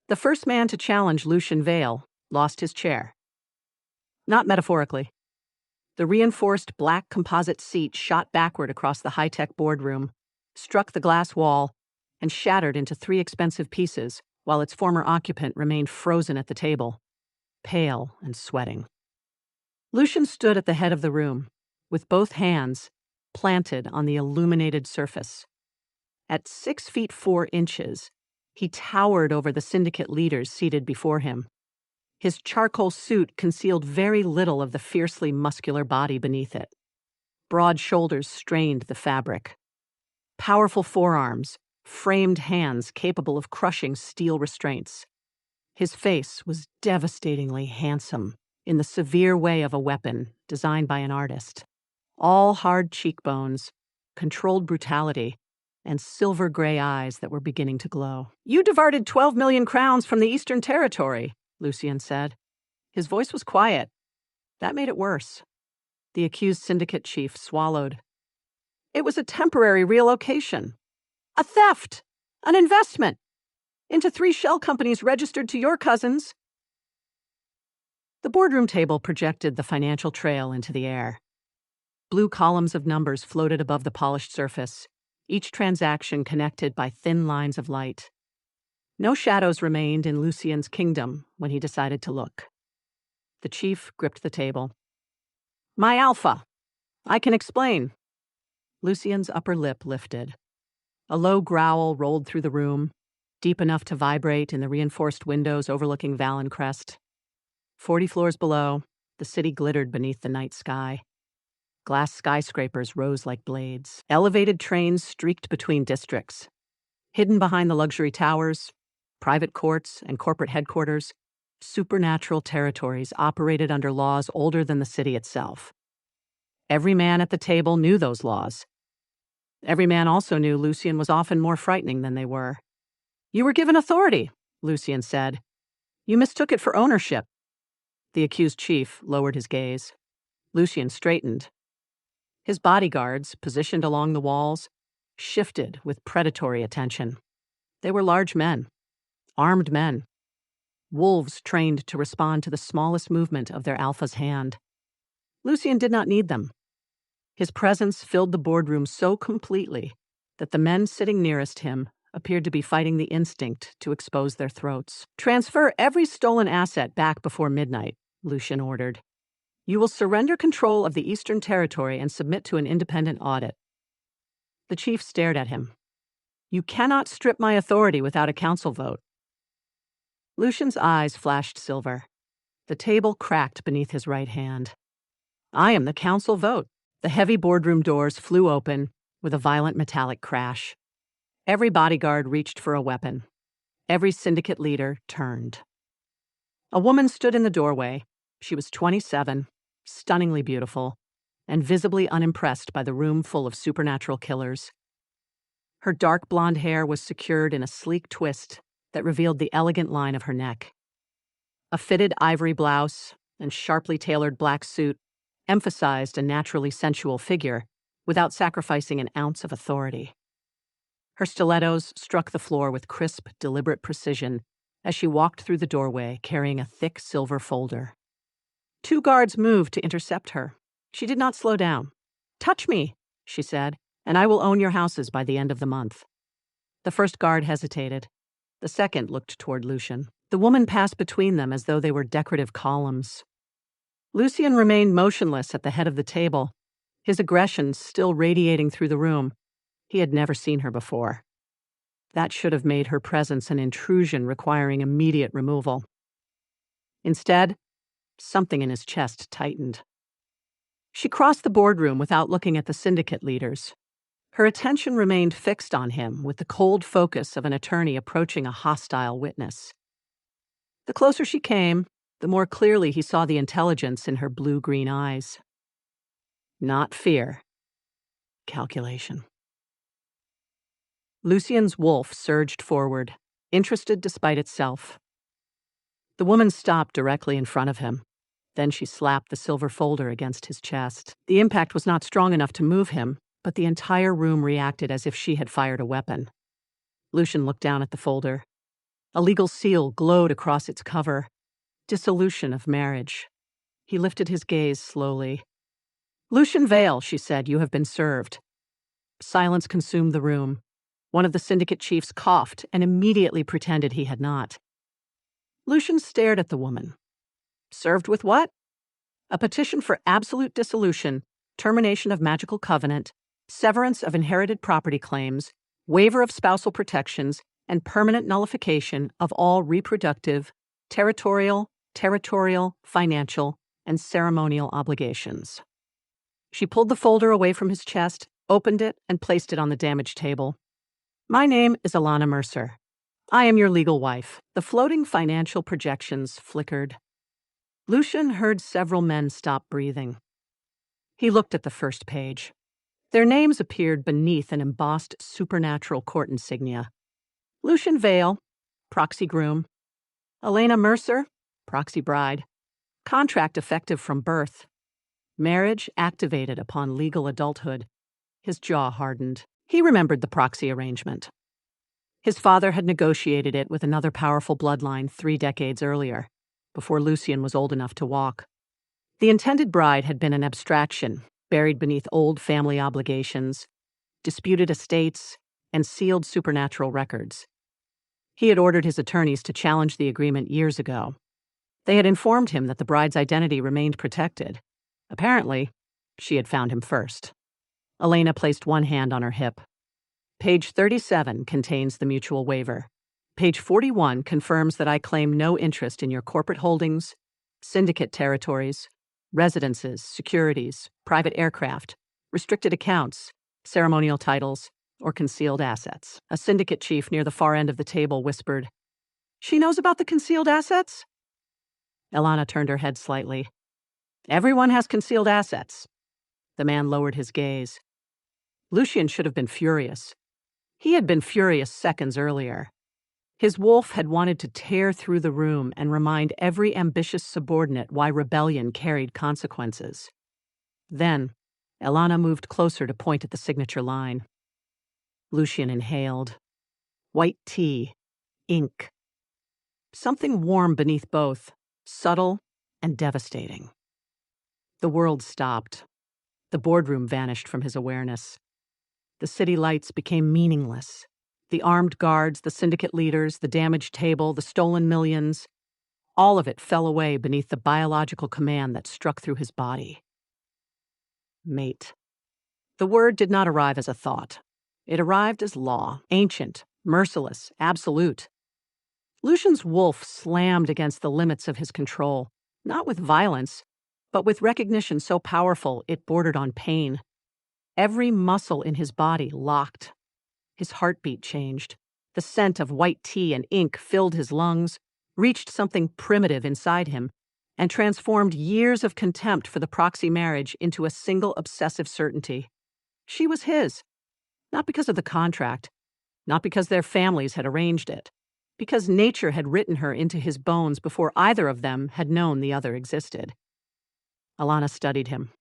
The first man to challenge Lucian Vale lost his chair. Not metaphorically. The reinforced black composite seat shot backward across the high-tech boardroom, struck the glass wall, and shattered into 3 expensive pieces, while its former occupant remained frozen at the table, pale and sweating. Lucian stood at the head of the room, with both hands planted on the illuminated surface. At 6 feet 4 inches, he towered over the syndicate leaders seated before him. His charcoal suit concealed very little of the fiercely muscular body beneath it. Broad shoulders strained the fabric. Powerful forearms, framed hands capable of crushing steel restraints. His face was devastatingly handsome, in the severe way of a weapon designed by an artist. All hard cheekbones, controlled brutality, and silver-gray eyes that were beginning to glow. "You diverted 12 million crowns from the Eastern Territory," Lucian said. His voice was quiet. That made it worse. The accused syndicate chief swallowed. "It was a temporary relocation. A theft! An investment! Into 3 shell companies registered to your cousins." The boardroom table projected the financial trail into the air. Blue columns of numbers floated above the polished surface, each transaction connected by thin lines of light. No shadows remained in Lucian's kingdom when he decided to look. The chief gripped the table. "My Alpha. I can explain." Lucian's upper lip lifted. A low growl rolled through the room, deep enough to vibrate in the reinforced windows overlooking Valen Crest. 40 floors below, the city glittered beneath the night sky. Glass skyscrapers rose like blades. Elevated trains streaked between districts. Hidden behind the luxury towers, private courts, and corporate headquarters, supernatural territories operated under laws older than the city itself. Every man at the table knew those laws. Every man also knew Lucian was often more frightening than they were. "You were given authority," Lucian said. "You mistook it for ownership." The accused chief lowered his gaze. Lucian straightened. His bodyguards, positioned along the walls, shifted with predatory attention. They were large men, armed men, wolves trained to respond to the smallest movement of their alpha's hand. Lucian did not need them. His presence filled the boardroom so completely that the men sitting nearest him appeared to be fighting the instinct to expose their throats. "Transfer every stolen asset back before midnight," Lucian ordered. "You will surrender control of the Eastern Territory and submit to an independent audit." The chief stared at him. "You cannot strip my authority without a council vote." Lucian's eyes flashed silver. The table cracked beneath his right hand. "I am the council vote." The heavy boardroom doors flew open with a violent metallic crash. Every bodyguard reached for a weapon. Every syndicate leader turned. A woman stood in the doorway. She was 27, stunningly beautiful, and visibly unimpressed by the room full of supernatural killers. Her dark blonde hair was secured in a sleek twist that revealed the elegant line of her neck. A fitted ivory blouse and sharply tailored black suit emphasized a naturally sensual figure without sacrificing an ounce of authority. Her stilettos struck the floor with crisp, deliberate precision as she walked through the doorway carrying a thick silver folder. 2 guards moved to intercept her. She did not slow down. "Touch me," she said, "and I will own your houses by the end of the month." The first guard hesitated. The second looked toward Lucian. The woman passed between them as though they were decorative columns. Lucian remained motionless at the head of the table, his aggression still radiating through the room. He had never seen her before. That should have made her presence an intrusion requiring immediate removal. Instead, something in his chest tightened. She crossed the boardroom without looking at the syndicate leaders. Her attention remained fixed on him with the cold focus of an attorney approaching a hostile witness. The closer she came, the more clearly he saw the intelligence in her blue-green eyes. Not fear. Calculation. Lucian's wolf surged forward, interested despite itself. The woman stopped directly in front of him. Then she slapped the silver folder against his chest. The impact was not strong enough to move him, but the entire room reacted as if she had fired a weapon. Lucian looked down at the folder. A legal seal glowed across its cover. Dissolution of marriage. He lifted his gaze slowly. "Lucian Vale," she said, "you have been served." Silence consumed the room. One of the syndicate chiefs coughed and immediately pretended he had not. Lucian stared at the woman. "Served with what?" "A petition for absolute dissolution, termination of magical covenant, severance of inherited property claims, waiver of spousal protections, and permanent nullification of all reproductive, territorial, financial, and ceremonial obligations." She pulled the folder away from his chest, opened it, and placed it on the damaged table. "My name is Elena Mercer. I am your legal wife." The floating financial projections flickered. Lucian heard several men stop breathing. He looked at the first page. Their names appeared beneath an embossed supernatural court insignia. Lucian Vale, proxy groom. Elena Mercer, proxy bride. Contract effective from birth. Marriage activated upon legal adulthood. His jaw hardened. He remembered the proxy arrangement. His father had negotiated it with another powerful bloodline 3 decades earlier, before Lucian was old enough to walk. The intended bride had been an abstraction, buried beneath old family obligations, disputed estates, and sealed supernatural records. He had ordered his attorneys to challenge the agreement years ago. They had informed him that the bride's identity remained protected. Apparently, she had found him first. Elena placed one hand on her hip. Page 37 contains the mutual waiver. Page 41 confirms that I claim no interest in your corporate holdings, syndicate territories, residences, securities, private aircraft, restricted accounts, ceremonial titles, or concealed assets. A syndicate chief near the far end of the table whispered, "She knows about the concealed assets?" Elena turned her head slightly. "Everyone has concealed assets." The man lowered his gaze. Lucian should have been furious. He had been furious seconds earlier. His wolf had wanted to tear through the room and remind every ambitious subordinate why rebellion carried consequences. Then, Elena moved closer to point at the signature line. Lucian inhaled. White tea. Ink. Something warm beneath both, subtle and devastating. The world stopped. The boardroom vanished from his awareness. The city lights became meaningless. The armed guards, the syndicate leaders, the damaged table, the stolen millions, all of it fell away beneath the biological command that struck through his body. Mate. The word did not arrive as a thought. It arrived as law, ancient, merciless, absolute. Lucian's wolf slammed against the limits of his control, not with violence, but with recognition so powerful it bordered on pain. Every muscle in his body locked. His heartbeat changed. The scent of white tea and ink filled his lungs, reached something primitive inside him, and transformed years of contempt for the proxy marriage into a single obsessive certainty. She was his, not because of the contract, not because their families had arranged it, because nature had written her into his bones before either of them had known the other existed. Elena studied him.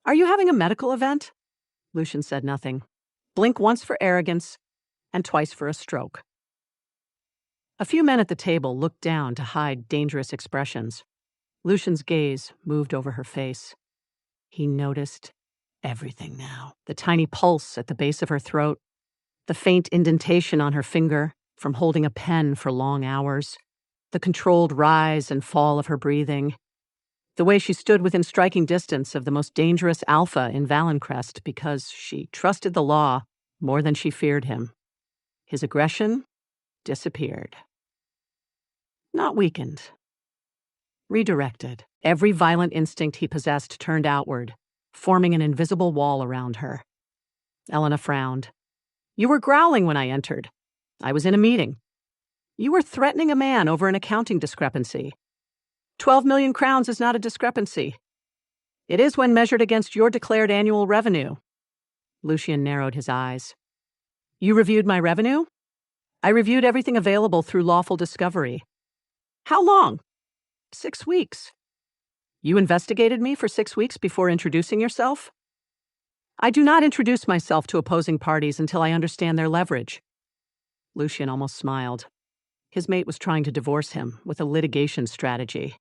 "Are you having a medical event?" Lucian said nothing. Blink once for arrogance, and twice for a stroke. A few men at the table looked down to hide dangerous expressions. Lucian's gaze moved over her face. He noticed everything now. The tiny pulse at the base of her throat, the faint indentation on her finger from holding a pen for long hours, the controlled rise and fall of her breathing, the way she stood within striking distance of the most dangerous Alpha in Valencrest because she trusted the law more than she feared him. His aggression disappeared. Not weakened. Redirected. Every violent instinct he possessed turned outward, forming an invisible wall around her. Elena frowned. "You were growling when I entered. I was in a meeting. You were threatening a man over an accounting discrepancy. 12 million crowns is not a discrepancy. It is when measured against your declared annual revenue." Lucian narrowed his eyes. "You reviewed my revenue?" "I reviewed everything available through lawful discovery." "How long?" 6 weeks. "You investigated me for 6 weeks before introducing yourself?" "I do not introduce myself to opposing parties until I understand their leverage." Lucian almost smiled. His mate was trying to divorce him with a litigation strategy.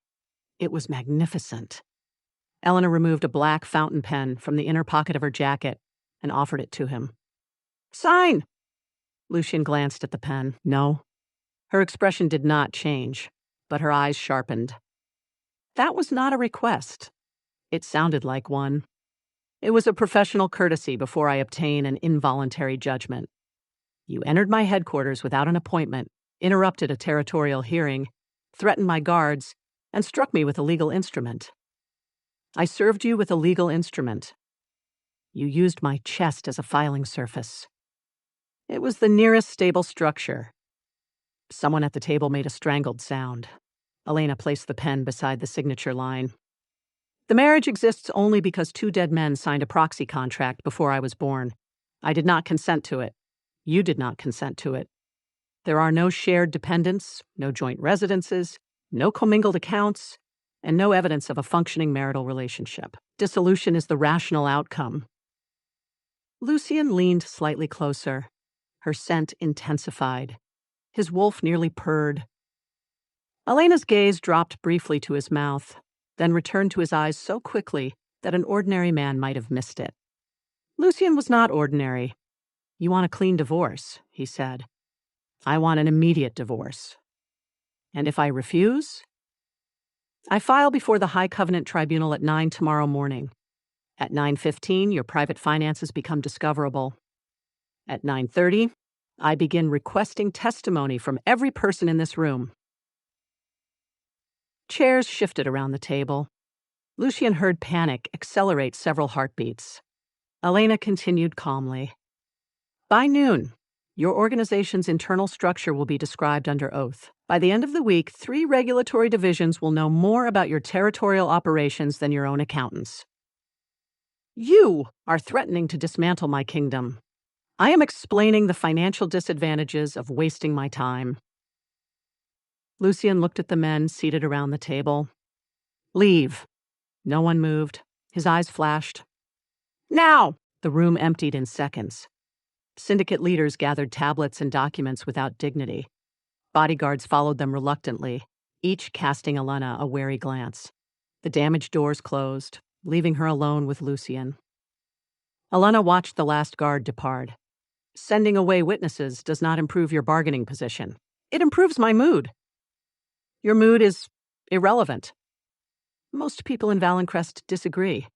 It was magnificent. Elena removed a black fountain pen from the inner pocket of her jacket and offered it to him. "Sign!" Lucian glanced at the pen. No. Her expression did not change, but her eyes sharpened. That was not a request. It sounded like one. It was a professional courtesy before I obtain an involuntary judgment. You entered my headquarters without an appointment, interrupted a territorial hearing, threatened my guards, and struck me with a legal instrument. I served you with a legal instrument. You used my chest as a filing surface. It was the nearest stable structure. Someone at the table made a strangled sound. Elena placed the pen beside the signature line. The marriage exists only because 2 dead men signed a proxy contract before I was born. I did not consent to it. You did not consent to it. There are no shared dependents, no joint residences, no commingled accounts, and no evidence of a functioning marital relationship. Dissolution is the rational outcome. Lucian leaned slightly closer. Her scent intensified. His wolf nearly purred. Elena's gaze dropped briefly to his mouth, then returned to his eyes so quickly that an ordinary man might have missed it. Lucian was not ordinary. "You want a clean divorce," he said. "I want an immediate divorce. And if I refuse?" "I file before the High Covenant Tribunal at 9 tomorrow morning. At 9:15, your private finances become discoverable. At 9:30, I begin requesting testimony from every person in this room." Chairs shifted around the table. Lucian heard panic accelerate several heartbeats. Elena continued calmly. "By noon, your organization's internal structure will be described under oath. By the end of the week, 3 regulatory divisions will know more about your territorial operations than your own accountants. You are threatening to dismantle my kingdom. I am explaining the financial disadvantages of wasting my time." Lucian looked at the men seated around the table. "Leave." No one moved. His eyes flashed. "Now!" The room emptied in seconds. Syndicate leaders gathered tablets and documents without dignity. Bodyguards followed them reluctantly, each casting Elena a wary glance. The damaged doors closed, leaving her alone with Lucian. Elena watched the last guard depart. "Sending away witnesses does not improve your bargaining position. It improves my mood." "Your mood is irrelevant." "Most people in Valencrest disagree.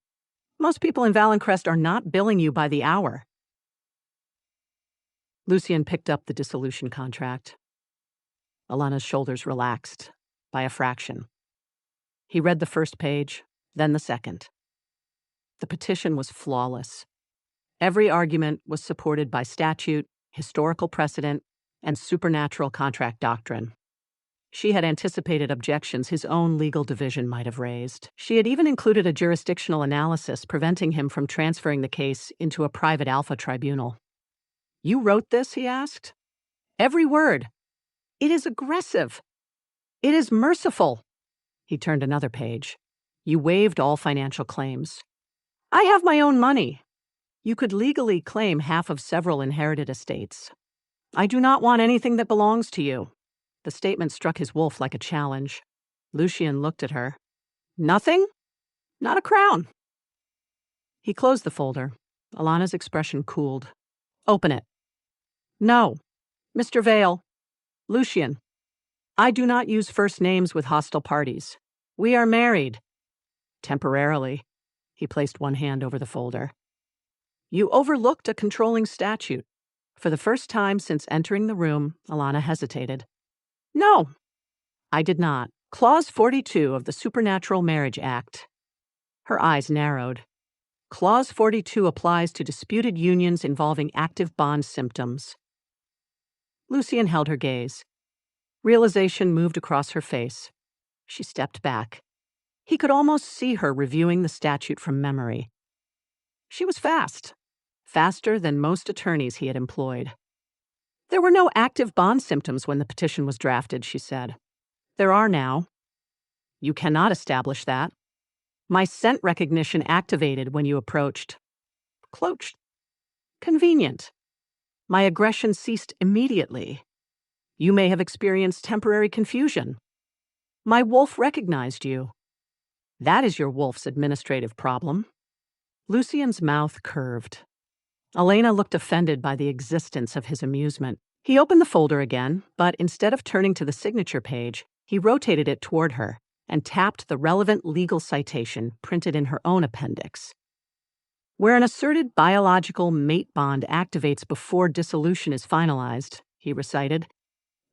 Most people in Valencrest are not billing you by the hour." Lucian picked up the dissolution contract. Elena's shoulders relaxed, by a fraction. He read the first page, then the second. The petition was flawless. Every argument was supported by statute, historical precedent, and supernatural contract doctrine. She had anticipated objections his own legal division might have raised. She had even included a jurisdictional analysis preventing him from transferring the case into a private Alpha tribunal. "You wrote this?" he asked. "Every word. It is aggressive. It is merciful." He turned another page. "You waived all financial claims. I have my own money. You could legally claim half of several inherited estates. I do not want anything that belongs to you." The statement struck his wolf like a challenge. Lucian looked at her. "Nothing? Not a crown." He closed the folder. Elena's expression cooled. "Open it." "No. Mr. Vale. Lucian. I do not use first names with hostile parties. We are married." Temporarily. He placed one hand over the folder. "You overlooked a controlling statute." For the first time since entering the room, Elena hesitated. "No, I did not. Clause 42 of the Supernatural Marriage Act." Her eyes narrowed. Clause 42 applies to disputed unions involving active bond symptoms. Lucian held her gaze. Realization moved across her face. She stepped back. He could almost see her reviewing the statute from memory. She was fast. Faster than most attorneys he had employed. "There were no active bond symptoms when the petition was drafted," she said. "There are now. You cannot establish that. My scent recognition activated when you approached. Cloached. Convenient. My aggression ceased immediately. You may have experienced temporary confusion. My wolf recognized you. That is your wolf's administrative problem." Lucian's mouth curved. Elena looked offended by the existence of his amusement. He opened the folder again, but instead of turning to the signature page, he rotated it toward her and tapped the relevant legal citation printed in her own appendix. "Where an asserted biological mate bond activates before dissolution is finalized," he recited,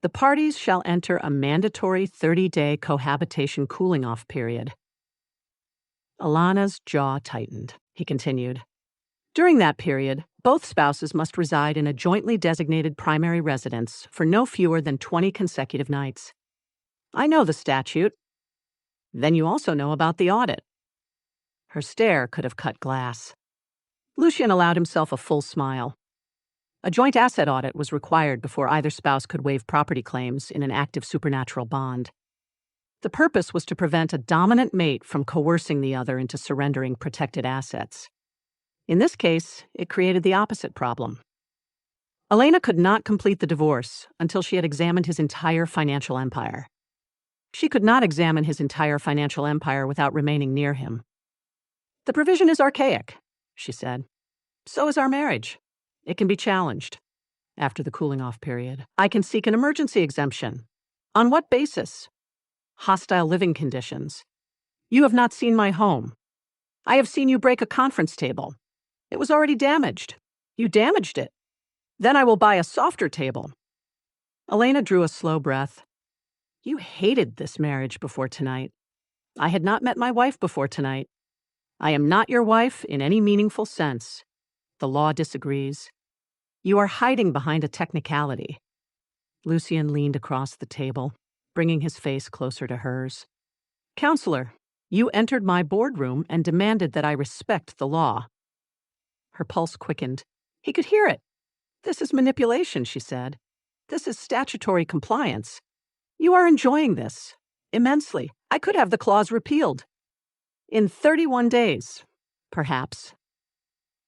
"the parties shall enter a mandatory 30-day cohabitation cooling-off period." Elena's jaw tightened. He continued, "During that period, both spouses must reside in a jointly designated primary residence for no fewer than 20 consecutive nights. I know the statute. Then you also know about the audit." Her stare could have cut glass. Lucian allowed himself a full smile. A joint asset audit was required before either spouse could waive property claims in an active supernatural bond. The purpose was to prevent a dominant mate from coercing the other into surrendering protected assets. In this case, it created the opposite problem. Elena could not complete the divorce until she had examined his entire financial empire. She could not examine his entire financial empire without remaining near him. "The provision is archaic," she said. "So is our marriage. It can be challenged. After the cooling-off period, I can seek an emergency exemption. On what basis? Hostile living conditions. You have not seen my home. I have seen you break a conference table. It was already damaged. You damaged it. Then I will buy a softer table." Elena drew a slow breath. "You hated this marriage before tonight. I had not met my wife before tonight. I am not your wife in any meaningful sense. The law disagrees. You are hiding behind a technicality." Lucian leaned across the table, bringing his face closer to hers. "Counselor, you entered my boardroom and demanded that I respect the law." Her pulse quickened. He could hear it. "This is manipulation," she said. "This is statutory compliance. You are enjoying this immensely. I could have the clause repealed. In 31 days, perhaps."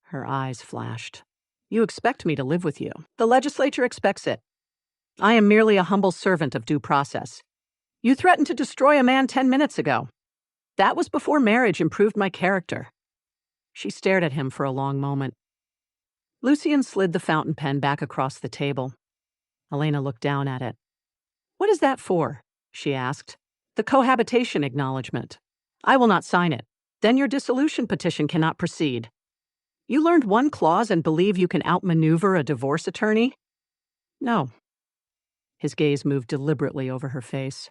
Her eyes flashed. "You expect me to live with you. The legislature expects it. I am merely a humble servant of due process. You threatened to destroy a man 10 minutes ago. That was before marriage improved my character." She stared at him for a long moment. Lucian slid the fountain pen back across the table. Elena looked down at it. "What is that for?" she asked. "The cohabitation acknowledgement. I will not sign it. Then your dissolution petition cannot proceed. You learned one clause and believe you can outmaneuver a divorce attorney? No." His gaze moved deliberately over her face.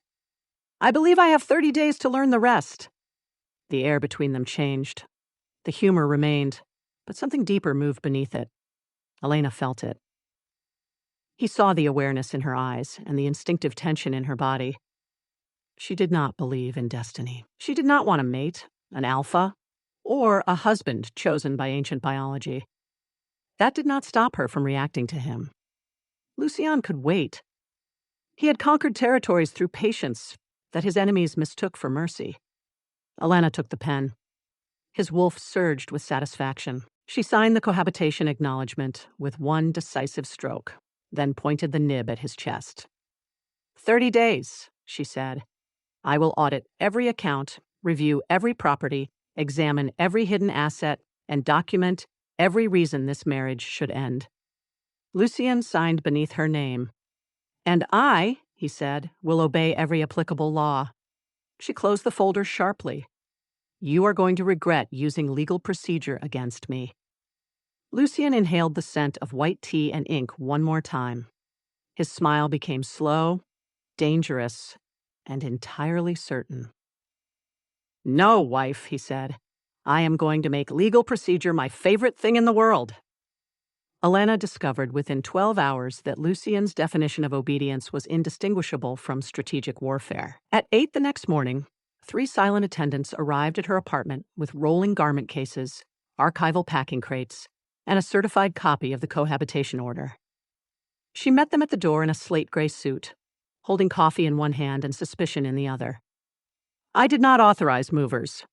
"I believe I have 30 days to learn the rest." The air between them changed. The humor remained, but something deeper moved beneath it. Elena felt it. He saw the awareness in her eyes and the instinctive tension in her body. She did not believe in destiny. She did not want a mate, an alpha, or a husband chosen by ancient biology. That did not stop her from reacting to him. Lucian could wait. He had conquered territories through patience that his enemies mistook for mercy. Elena took the pen. His wolf surged with satisfaction. She signed the cohabitation acknowledgement with one decisive stroke, then pointed the nib at his chest. 30 days, she said. I will audit every account, review every property, examine every hidden asset, and document every reason this marriage should end. Lucian signed beneath her name. And I, he said, will obey every applicable law. She closed the folder sharply. You are going to regret using legal procedure against me. Lucian inhaled the scent of white tea and ink one more time. His smile became slow, dangerous, and entirely certain. No, wife, he said. I am going to make legal procedure my favorite thing in the world. Elena discovered within 12 hours that Lucian's definition of obedience was indistinguishable from strategic warfare. At 8 the next morning, 3 silent attendants arrived at her apartment with rolling garment cases, archival packing crates, and a certified copy of the cohabitation order. She met them at the door in a slate gray suit, holding coffee in one hand and suspicion in the other. I did not authorize movers.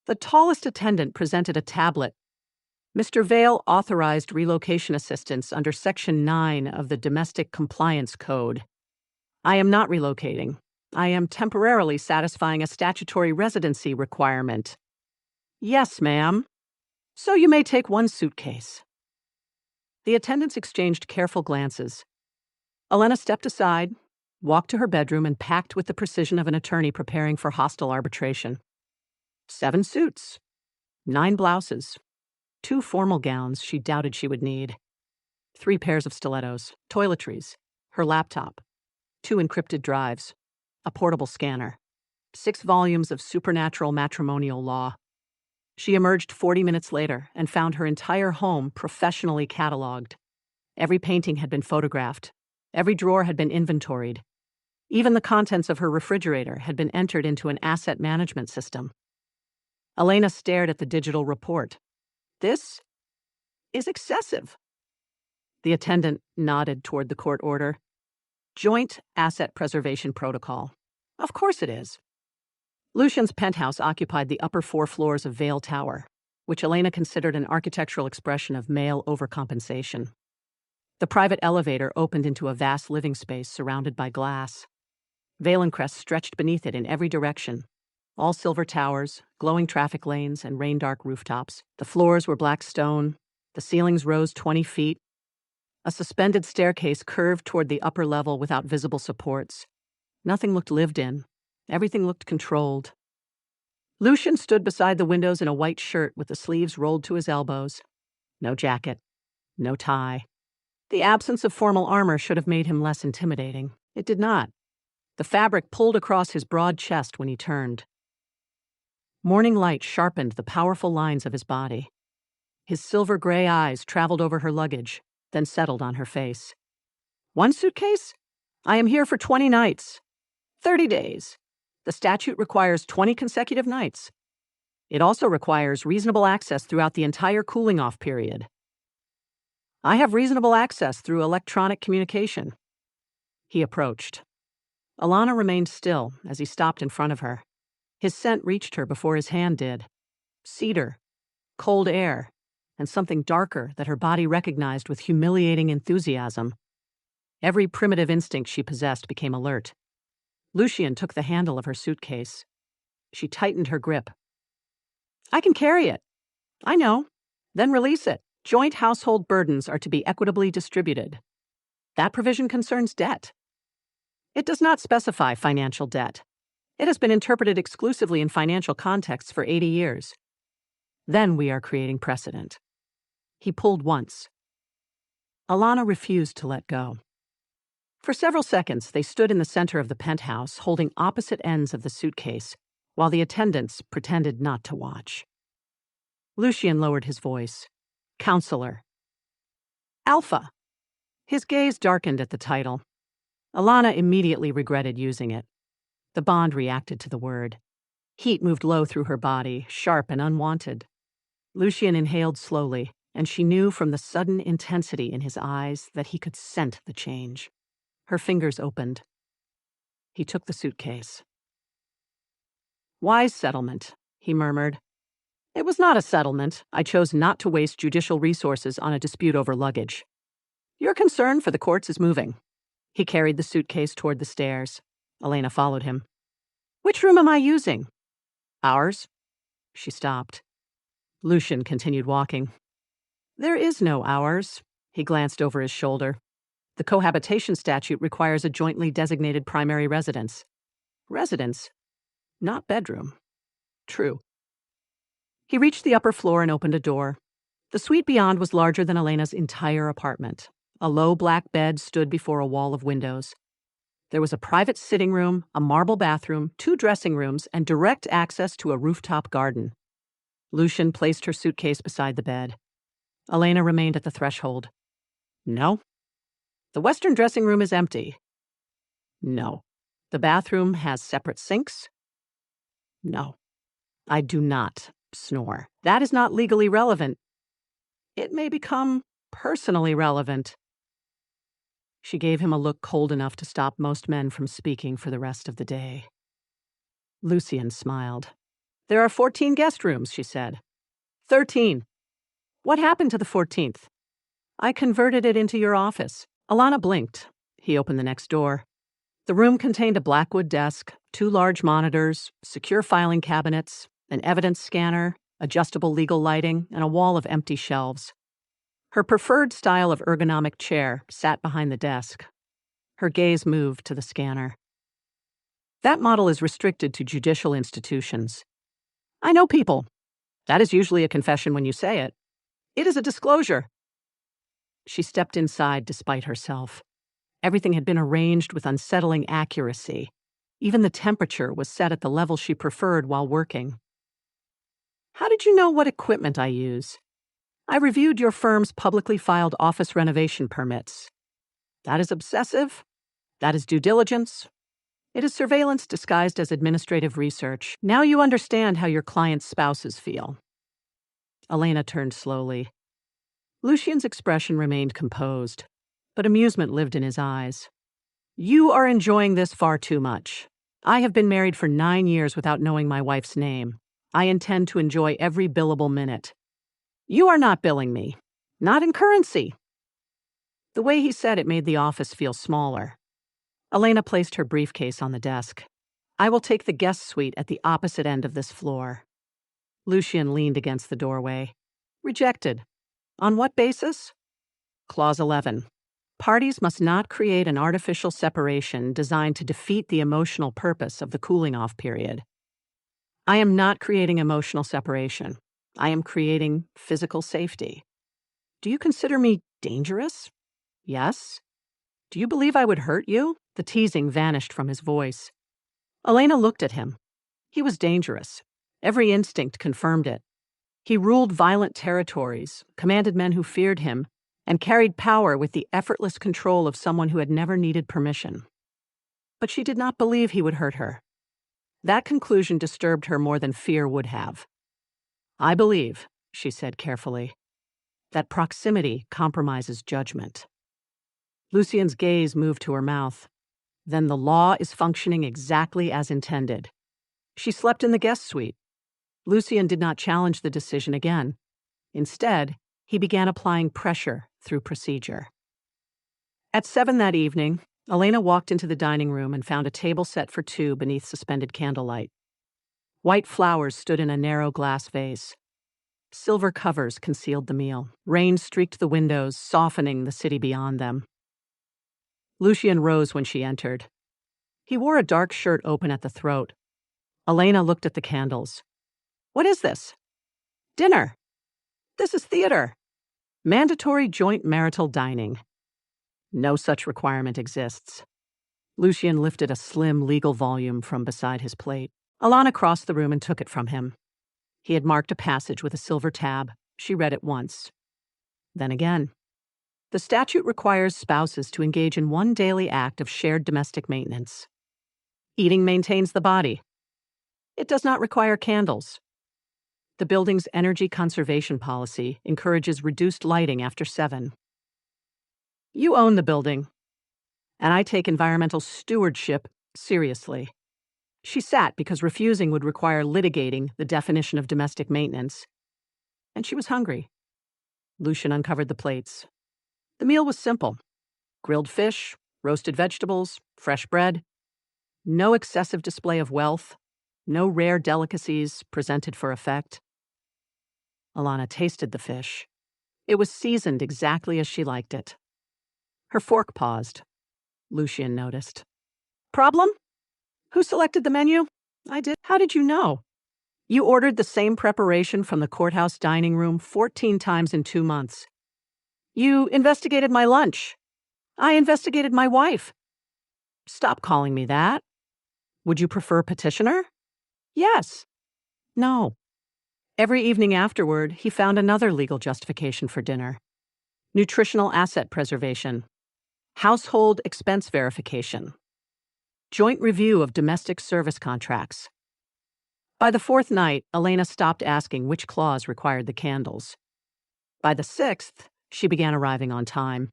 The tallest attendant presented a tablet. Mr. Vale authorized relocation assistance under Section 9 of the Domestic Compliance Code. I am not relocating. I am temporarily satisfying a statutory residency requirement. Yes, ma'am. So you may take one suitcase. The attendants exchanged careful glances. Elena stepped aside, walked to her bedroom, and packed with the precision of an attorney preparing for hostile arbitration. 7 suits, 9 blouses, 2 formal gowns she doubted she would need, 3 pairs of stilettos, toiletries, her laptop, 2 encrypted drives, a portable scanner, 6 volumes of supernatural matrimonial law. She emerged 40 minutes later and found her entire home professionally cataloged. Every painting had been photographed. Every drawer had been inventoried. Even the contents of her refrigerator had been entered into an asset management system. Elena stared at the digital report. This is excessive. The attendant nodded toward the court order. Joint Asset Preservation Protocol. Of course it is. Lucian's penthouse occupied the upper 4 floors of Vale Tower, which Elena considered an architectural expression of male overcompensation. The private elevator opened into a vast living space surrounded by glass. Valencrest stretched beneath it in every direction. All silver towers, glowing traffic lanes, and rain-dark rooftops. The floors were black stone. The ceilings rose 20 feet. A suspended staircase curved toward the upper level without visible supports. Nothing looked lived in. Everything looked controlled. Lucian stood beside the windows in a white shirt with the sleeves rolled to his elbows. No jacket. No tie. The absence of formal armor should have made him less intimidating. It did not. The fabric pulled across his broad chest when he turned. Morning light sharpened the powerful lines of his body. His silver-gray eyes traveled over her luggage, then settled on her face. 1 suitcase? I am here for 20 nights. 30 days. The statute requires 20 consecutive nights. It also requires reasonable access throughout the entire cooling-off period. I have reasonable access through electronic communication. He approached. Elena remained still as he stopped in front of her. His scent reached her before his hand did. Cedar, cold air, and something darker that her body recognized with humiliating enthusiasm. Every primitive instinct she possessed became alert. Lucian took the handle of her suitcase. She tightened her grip. I can carry it. I know. Then release it. Joint household burdens are to be equitably distributed. That provision concerns debt. It does not specify financial debt. It has been interpreted exclusively in financial contexts for 80 years. Then we are creating precedent. He pulled once. Elena refused to let go. For several seconds, they stood in the center of the penthouse, holding opposite ends of the suitcase, while the attendants pretended not to watch. Lucian lowered his voice. Counselor. Alpha. His gaze darkened at the title. Elena immediately regretted using it. The bond reacted to the word. Heat moved low through her body, sharp and unwanted. Lucian inhaled slowly, and she knew from the sudden intensity in his eyes that he could scent the change. Her fingers opened. He took the suitcase. Wise settlement, he murmured. It was not a settlement. I chose not to waste judicial resources on a dispute over luggage. Your concern for the courts is moving. He carried the suitcase toward the stairs. Elena followed him. Which room am I using? Ours. She stopped. Lucian continued walking. There is no ours. He glanced over his shoulder. The cohabitation statute requires a jointly designated primary residence. Residence, not bedroom. True. He reached the upper floor and opened a door. The suite beyond was larger than Elena's entire apartment. A low black bed stood before a wall of windows. There was a private sitting room, a marble bathroom, 2 dressing rooms, and direct access to a rooftop garden. Lucian placed her suitcase beside the bed. Elena remained at the threshold. No. The western dressing room is empty. No. The bathroom has separate sinks. No. I do not snore. That is not legally relevant. It may become personally relevant. She gave him a look cold enough to stop most men from speaking for the rest of the day. Lucian smiled. There are 14 guest rooms, she said. 13. What happened to the 14th? I converted it into your office. Alana blinked. He opened the next door. The room contained a blackwood desk, 2 large monitors, secure filing cabinets, an evidence scanner, adjustable legal lighting, and a wall of empty shelves. Her preferred style of ergonomic chair sat behind the desk. Her gaze moved to the scanner. That model is restricted to judicial institutions. I know people. That is usually a confession when you say it. It is a disclosure. She stepped inside despite herself. Everything had been arranged with unsettling accuracy. Even the temperature was set at the level she preferred while working. How did you know what equipment I use? I reviewed your firm's publicly filed office renovation permits. That is obsessive. That is due diligence. It is surveillance disguised as administrative research. Now you understand how your client's spouses feel. Elena turned slowly. Lucian's expression remained composed, but amusement lived in his eyes. You are enjoying this far too much. I have been married for 9 years without knowing my wife's name. I intend to enjoy every billable minute. You are not billing me. Not in currency. The way he said it made the office feel smaller. Elena placed her briefcase on the desk. I will take the guest suite at the opposite end of this floor. Lucian leaned against the doorway. Rejected. On what basis? Clause 11. Parties must not create an artificial separation designed to defeat the emotional purpose of the cooling-off period. I am not creating emotional separation. I am creating physical safety. Do you consider me dangerous? Yes. Do you believe I would hurt you? The teasing vanished from his voice. Elena looked at him. He was dangerous. Every instinct confirmed it. He ruled violent territories, commanded men who feared him, and carried power with the effortless control of someone who had never needed permission. But she did not believe he would hurt her. That conclusion disturbed her more than fear would have. I believe, she said carefully, that proximity compromises judgment. Lucian's gaze moved to her mouth. Then the law is functioning exactly as intended. She slept in the guest suite. Lucian did not challenge the decision again. Instead, he began applying pressure through procedure. At 7 that evening, Elena walked into the dining room and found a table set for 2 beneath suspended candlelight. White flowers stood in a narrow glass vase. Silver covers concealed the meal. Rain streaked the windows, softening the city beyond them. Lucian rose when she entered. He wore a dark shirt open at the throat. Elena looked at the candles. What is this? Dinner. This is theater. Mandatory joint marital dining. No such requirement exists. Lucian lifted a slim legal volume from beside his plate. Elena crossed the room and took it from him. He had marked a passage with a silver tab. She read it once. Then again. The statute requires spouses to engage in one daily act of shared domestic maintenance. Eating maintains the body. It does not require candles. The building's energy conservation policy encourages reduced lighting after 7. You own the building, and I take environmental stewardship seriously. She sat because refusing would require litigating the definition of domestic maintenance. And she was hungry. Lucian uncovered the plates. The meal was simple. Grilled fish, roasted vegetables, fresh bread. No excessive display of wealth. No rare delicacies presented for effect. Elena tasted the fish. It was seasoned exactly as she liked it. Her fork paused. Lucian noticed. Problem? Who selected the menu? I did. How did you know? You ordered the same preparation from the courthouse dining room 14 times in 2 months. You investigated my lunch. I investigated my wife. Stop calling me that. Would you prefer petitioner? Yes. No. Every evening afterward, he found another legal justification for dinner. Nutritional asset preservation. Household expense verification. Joint review of domestic service contracts. By the 4th night, Elena stopped asking which clause required the candles. By the 6th, she began arriving on time.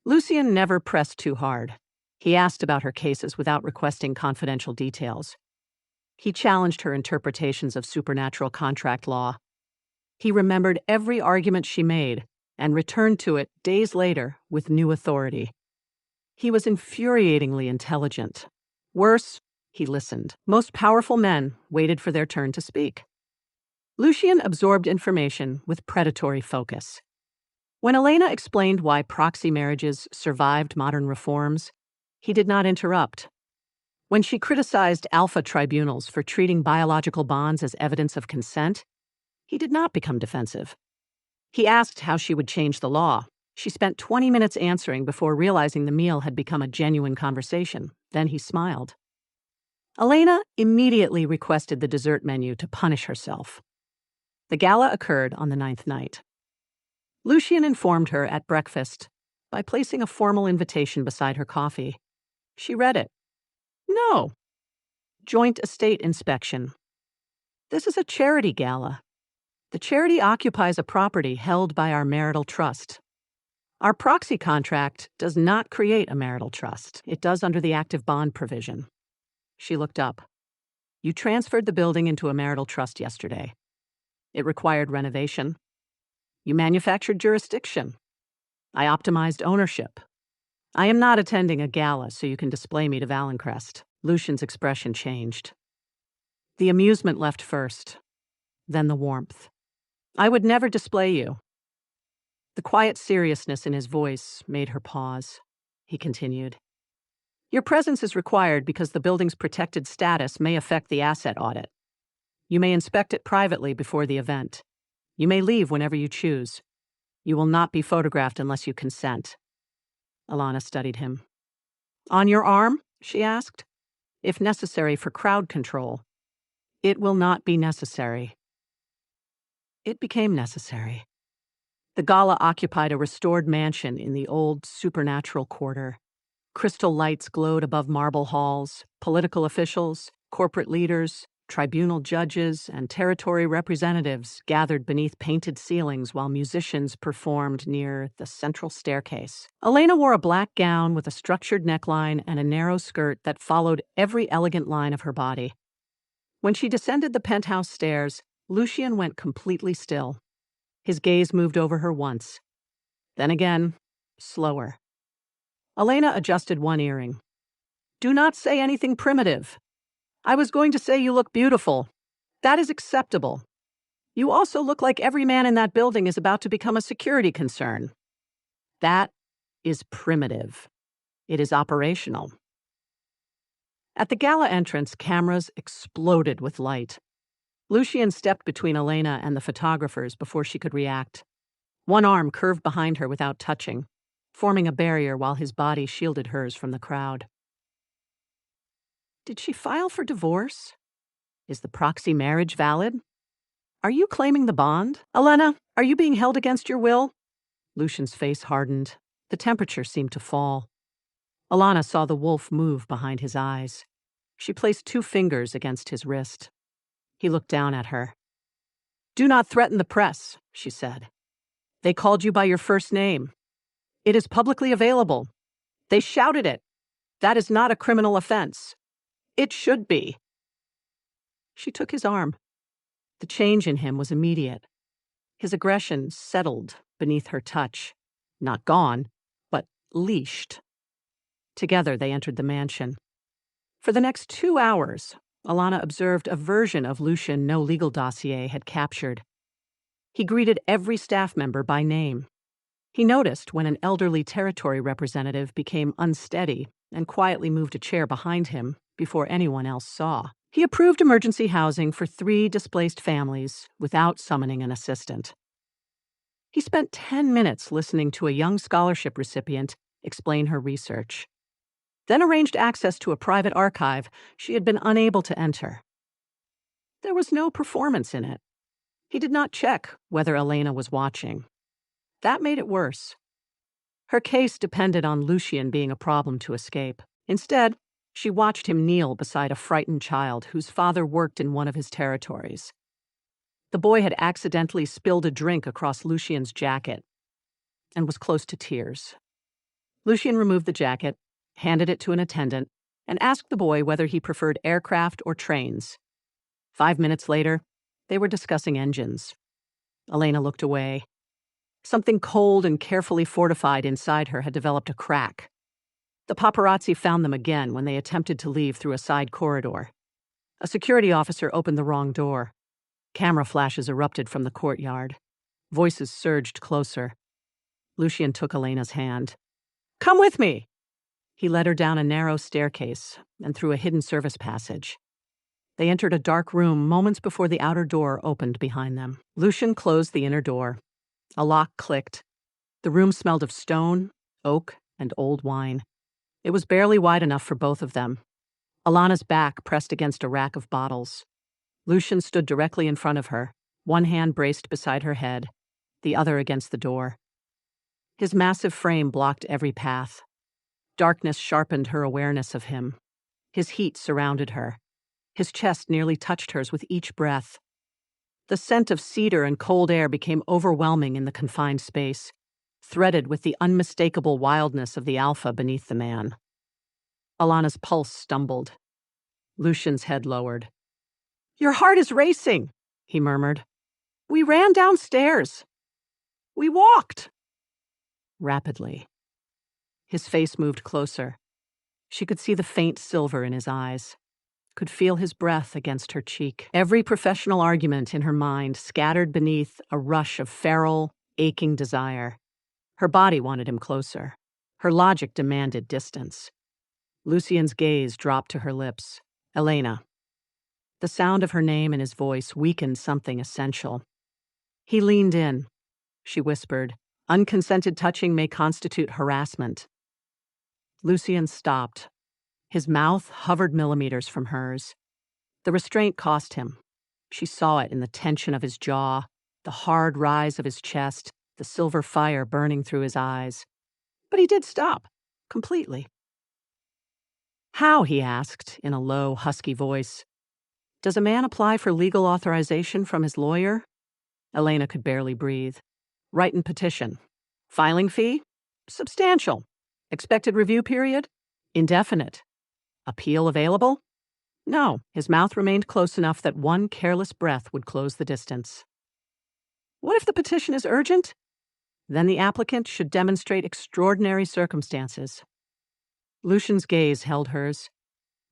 Lucian never pressed too hard. He asked about her cases without requesting confidential details. He challenged her interpretations of supernatural contract law. He remembered every argument she made and returned to it days later with new authority. He was infuriatingly intelligent. Worse, he listened. Most powerful men waited for their turn to speak. Lucian absorbed information with predatory focus. When Elena explained why proxy marriages survived modern reforms, he did not interrupt. When she criticized alpha tribunals for treating biological bonds as evidence of consent, he did not become defensive. He asked how she would change the law. She spent 20 minutes answering before realizing the meal had become a genuine conversation. Then he smiled. Elena immediately requested the dessert menu to punish herself. The gala occurred on the 9th night. Lucian informed her at breakfast by placing a formal invitation beside her coffee. She read it. No. Joint estate inspection. This is a charity gala. The charity occupies a property held by our marital trust. Our proxy contract does not create a marital trust. It does under the active bond provision. She looked up. You transferred the building into a marital trust yesterday. It required renovation. You manufactured jurisdiction. I optimized ownership. I am not attending a gala so you can display me to Valencrest. Lucian's expression changed. The amusement left first, then the warmth. I would never display you. The quiet seriousness in his voice made her pause. He continued. Your presence is required because the building's protected status may affect the asset audit. You may inspect it privately before the event. You may leave whenever you choose. You will not be photographed unless you consent. Elena studied him. On your arm? She asked. If necessary for crowd control. It will not be necessary. It became necessary. The gala occupied a restored mansion in the old supernatural quarter. Crystal lights glowed above marble halls. Political officials, corporate leaders, tribunal judges, and territory representatives gathered beneath painted ceilings while musicians performed near the central staircase. Elena wore a black gown with a structured neckline and a narrow skirt that followed every elegant line of her body. When she descended the penthouse stairs, Lucian went completely still. His gaze moved over her once. Then again, slower. Elena adjusted one earring. Do not say anything primitive. I was going to say you look beautiful. That is acceptable. You also look like every man in that building is about to become a security concern. That is primitive. It is operational. At the gala entrance, cameras exploded with light. Lucian stepped between Elena and the photographers before she could react. One arm curved behind her without touching, forming a barrier while his body shielded hers from the crowd. Did she file for divorce? Is the proxy marriage valid? Are you claiming the bond? Elena, are you being held against your will? Lucian's face hardened. The temperature seemed to fall. Elena saw the wolf move behind his eyes. She placed 2 fingers against his wrist. He looked down at her. Do not threaten the press, she said. They called you by your first name. It is publicly available. They shouted it. That is not a criminal offense. It should be. She took his arm. The change in him was immediate. His aggression settled beneath her touch. Not gone, but leashed. Together they entered the mansion. For the next 2 hours, Elena observed a version of Lucian no legal dossier had captured. He greeted every staff member by name. He noticed when an elderly territory representative became unsteady and quietly moved a chair behind him before anyone else saw. He approved emergency housing for 3 displaced families without summoning an assistant. He spent 10 minutes listening to a young scholarship recipient explain her research, then arranged access to a private archive she had been unable to enter. There was no performance in it. He did not check whether Elena was watching. That made it worse. Her case depended on Lucian being a problem to escape. Instead, she watched him kneel beside a frightened child whose father worked in one of his territories. The boy had accidentally spilled a drink across Lucian's jacket and was close to tears. Lucian removed the jacket, handed it to an attendant, and asked the boy whether he preferred aircraft or trains. 5 minutes later, they were discussing engines. Elena looked away. Something cold and carefully fortified inside her had developed a crack. The paparazzi found them again when they attempted to leave through a side corridor. A security officer opened the wrong door. Camera flashes erupted from the courtyard. Voices surged closer. Lucian took Elena's hand. "Come with me!" He led her down a narrow staircase and through a hidden service passage. They entered a dark room moments before the outer door opened behind them. Lucian closed the inner door. A lock clicked. The room smelled of stone, oak, and old wine. It was barely wide enough for both of them. Elena's back pressed against a rack of bottles. Lucian stood directly in front of her, one hand braced beside her head, the other against the door. His massive frame blocked every path. Darkness sharpened her awareness of him. His heat surrounded her. His chest nearly touched hers with each breath. The scent of cedar and cold air became overwhelming in the confined space, threaded with the unmistakable wildness of the alpha beneath the man. Elena's pulse stumbled. Lucian's head lowered. "Your heart is racing," he murmured. "We ran downstairs. We walked." Rapidly. His face moved closer. She could see the faint silver in his eyes, could feel his breath against her cheek. Every professional argument in her mind scattered beneath a rush of feral, aching desire. Her body wanted him closer. Her logic demanded distance. Lucian's gaze dropped to her lips. Elena. The sound of her name and his voice weakened something essential. He leaned in. She whispered, "Unconsented touching may constitute harassment." Lucian stopped. His mouth hovered millimeters from hers. The restraint cost him. She saw it in the tension of his jaw, the hard rise of his chest, the silver fire burning through his eyes. But he did stop, completely. "How?" he asked, in a low, husky voice. "Does a man apply for legal authorization from his lawyer?" Elena could barely breathe. "Write and petition. Filing fee? Substantial. Expected review period? Indefinite. Appeal available? No." His mouth remained close enough that one careless breath would close the distance. "What if the petition is urgent? Then the applicant should demonstrate extraordinary circumstances." Lucian's gaze held hers.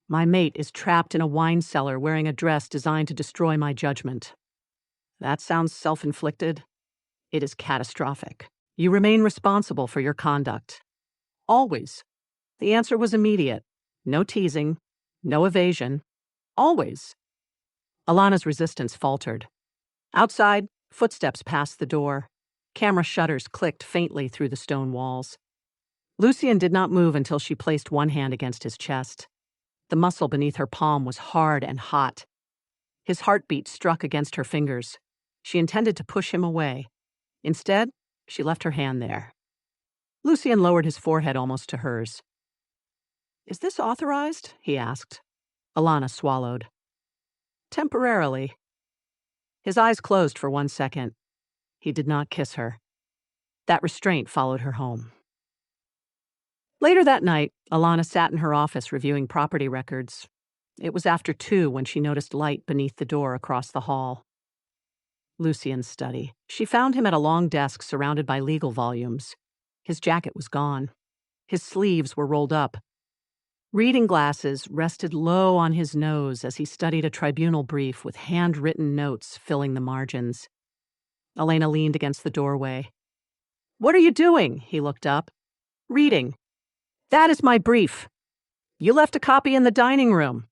"My mate is trapped in a wine cellar wearing a dress designed to destroy my judgment. That sounds self-inflicted. It is catastrophic. You remain responsible for your conduct. Always." The answer was immediate. No teasing, no evasion. Always. Elena's resistance faltered. Outside, footsteps passed the door. Camera shutters clicked faintly through the stone walls. Lucian did not move until she placed one hand against his chest. The muscle beneath her palm was hard and hot. His heartbeat struck against her fingers. She intended to push him away. Instead, she left her hand there. Lucian lowered his forehead almost to hers. "Is this authorized?" he asked. Elena swallowed. "Temporarily." His eyes closed for 1 second. He did not kiss her. That restraint followed her home. Later that night, Elena sat in her office reviewing property records. It was after 2 when she noticed light beneath the door across the hall. Lucian's study. She found him at a long desk surrounded by legal volumes. His jacket was gone. His sleeves were rolled up. Reading glasses rested low on his nose as he studied a tribunal brief with handwritten notes filling the margins. Elena leaned against the doorway. "What are you doing?" He looked up. "Reading. That is my brief. You left a copy in the dining room.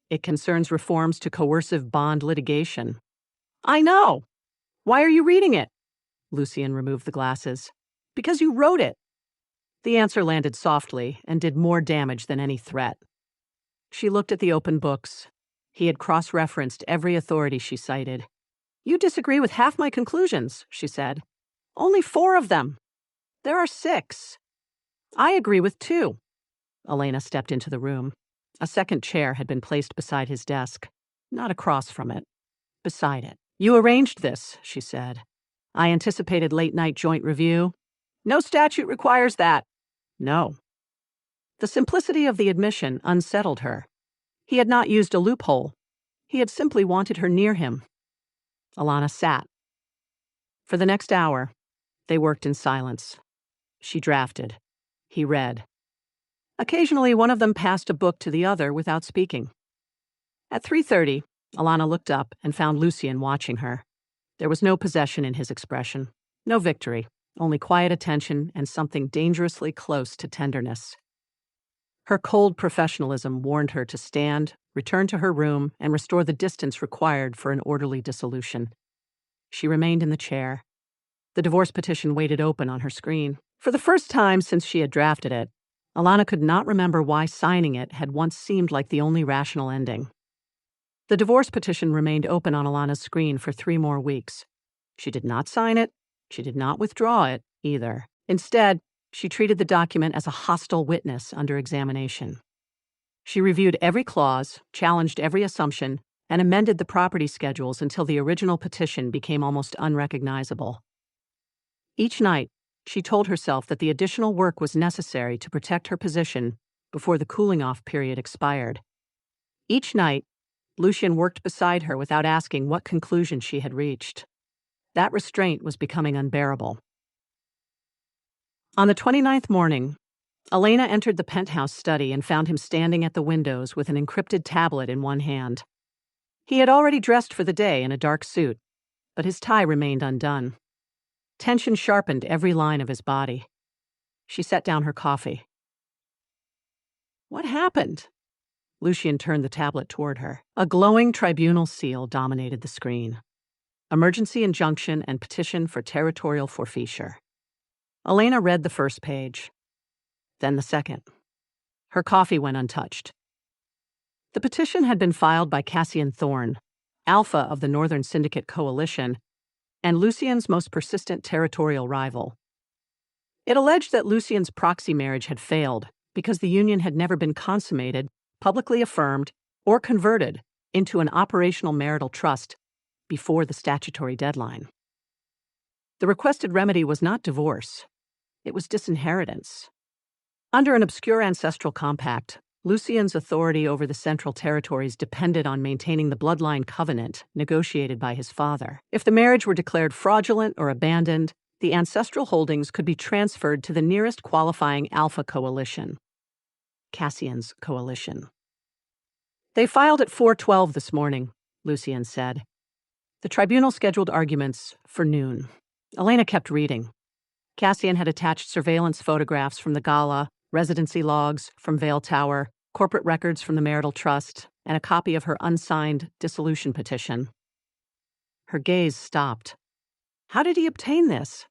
It concerns reforms to coercive bond litigation." "I know. Why are you reading it?" Lucian removed the glasses. "Because you wrote it." The answer landed softly and did more damage than any threat. She looked at the open books. He had cross-referenced every authority she cited. "You disagree with half my conclusions," she said. "Only 4 of them. There are 6. I agree with 2. Elena stepped into the room. A second chair had been placed beside his desk, not across from it, beside it. "You arranged this," she said. "I anticipated late-night joint review. No statute requires that." No. The simplicity of the admission unsettled her. He had not used a loophole. He had simply wanted her near him. Elena sat. For the next hour, they worked in silence. She drafted. He read. Occasionally, one of them passed a book to the other without speaking. At 3:30, Elena looked up and found Lucian watching her. There was no possession in his expression, no victory, only quiet attention and something dangerously close to tenderness. Her cold professionalism warned her to stand, return to her room, and restore the distance required for an orderly dissolution. She remained in the chair. The divorce petition waited open on her screen. For the first time since she had drafted it, Elena could not remember why signing it had once seemed like the only rational ending. The divorce petition remained open on Elena's screen for 3 more weeks. She did not sign it. She did not withdraw it, either. Instead, she treated the document as a hostile witness under examination. She reviewed every clause, challenged every assumption, and amended the property schedules until the original petition became almost unrecognizable. Each night, she told herself that the additional work was necessary to protect her position before the cooling-off period expired. Each night, Lucian worked beside her without asking what conclusion she had reached. That restraint was becoming unbearable. On the 29th morning, Elena entered the penthouse study and found him standing at the windows with an encrypted tablet in one hand. He had already dressed for the day in a dark suit, but his tie remained undone. Tension sharpened every line of his body. She set down her coffee. What happened? Lucian turned the tablet toward her. A glowing tribunal seal dominated the screen. Emergency injunction and petition for territorial forfeiture. Elena read the first page, then the second. Her coffee went untouched. The petition had been filed by Cassian Thorne, Alpha of the Northern Syndicate Coalition, and Lucian's most persistent territorial rival. It alleged that Lucian's proxy marriage had failed because the union had never been consummated, publicly affirmed, or converted into an operational marital trust before the statutory deadline. The requested remedy was not divorce. It was disinheritance. Under an obscure ancestral compact, Lucian's authority over the Central Territories depended on maintaining the bloodline covenant negotiated by his father. If the marriage were declared fraudulent or abandoned, the ancestral holdings could be transferred to the nearest qualifying Alpha coalition, Cassian's coalition. They filed at 4:12 this morning, Lucian said. The tribunal scheduled arguments for noon. Elena kept reading. Cassian had attached surveillance photographs from the gala, residency logs from Vale Tower, corporate records from the marital trust, and a copy of her unsigned dissolution petition. Her gaze stopped. How did he obtain this?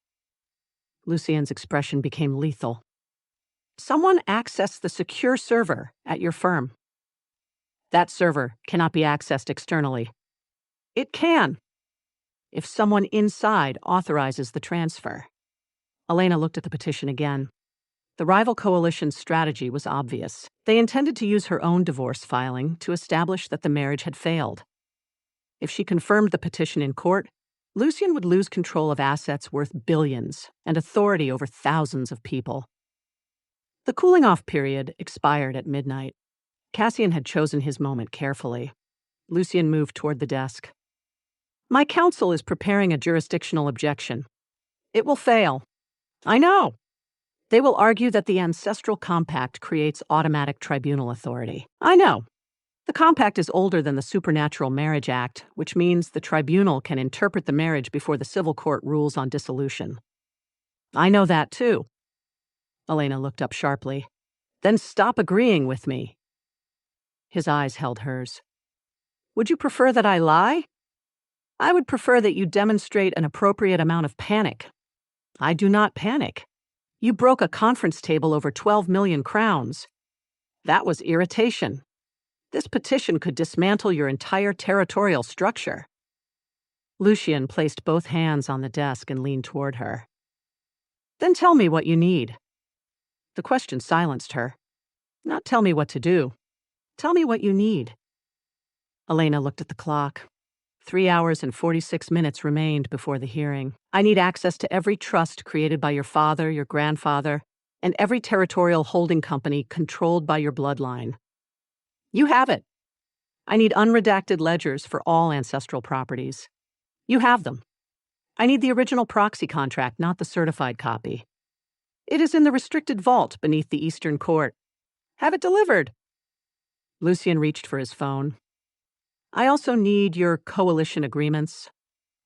Lucian's expression became lethal. Someone accessed the secure server at your firm. That server cannot be accessed externally. It can, if someone inside authorizes the transfer. Elena looked at the petition again. The rival coalition's strategy was obvious. They intended to use her own divorce filing to establish that the marriage had failed. If she confirmed the petition in court, Lucian would lose control of assets worth billions and authority over thousands of people. The cooling-off period expired at midnight. Cassian had chosen his moment carefully. Lucian moved toward the desk. My counsel is preparing a jurisdictional objection. It will fail. I know. They will argue that the ancestral compact creates automatic tribunal authority. I know. The compact is older than the Supernatural Marriage Act, which means the tribunal can interpret the marriage before the civil court rules on dissolution. I know that too. Elena looked up sharply. Then stop agreeing with me. His eyes held hers. Would you prefer that I lie? I would prefer that you demonstrate an appropriate amount of panic. I do not panic. You broke a conference table over 12 million crowns. That was irritation. This petition could dismantle your entire territorial structure. Lucian placed both hands on the desk and leaned toward her. Then tell me what you need. The question silenced her. Not tell me what to do. Tell me what you need. Elena looked at the clock. 3 hours and 46 minutes remained before the hearing. I need access to every trust created by your father, your grandfather, and every territorial holding company controlled by your bloodline. You have it. I need unredacted ledgers for all ancestral properties. You have them. I need the original proxy contract, not the certified copy. It is in the restricted vault beneath the Eastern Court. Have it delivered. Lucian reached for his phone. I also need your coalition agreements,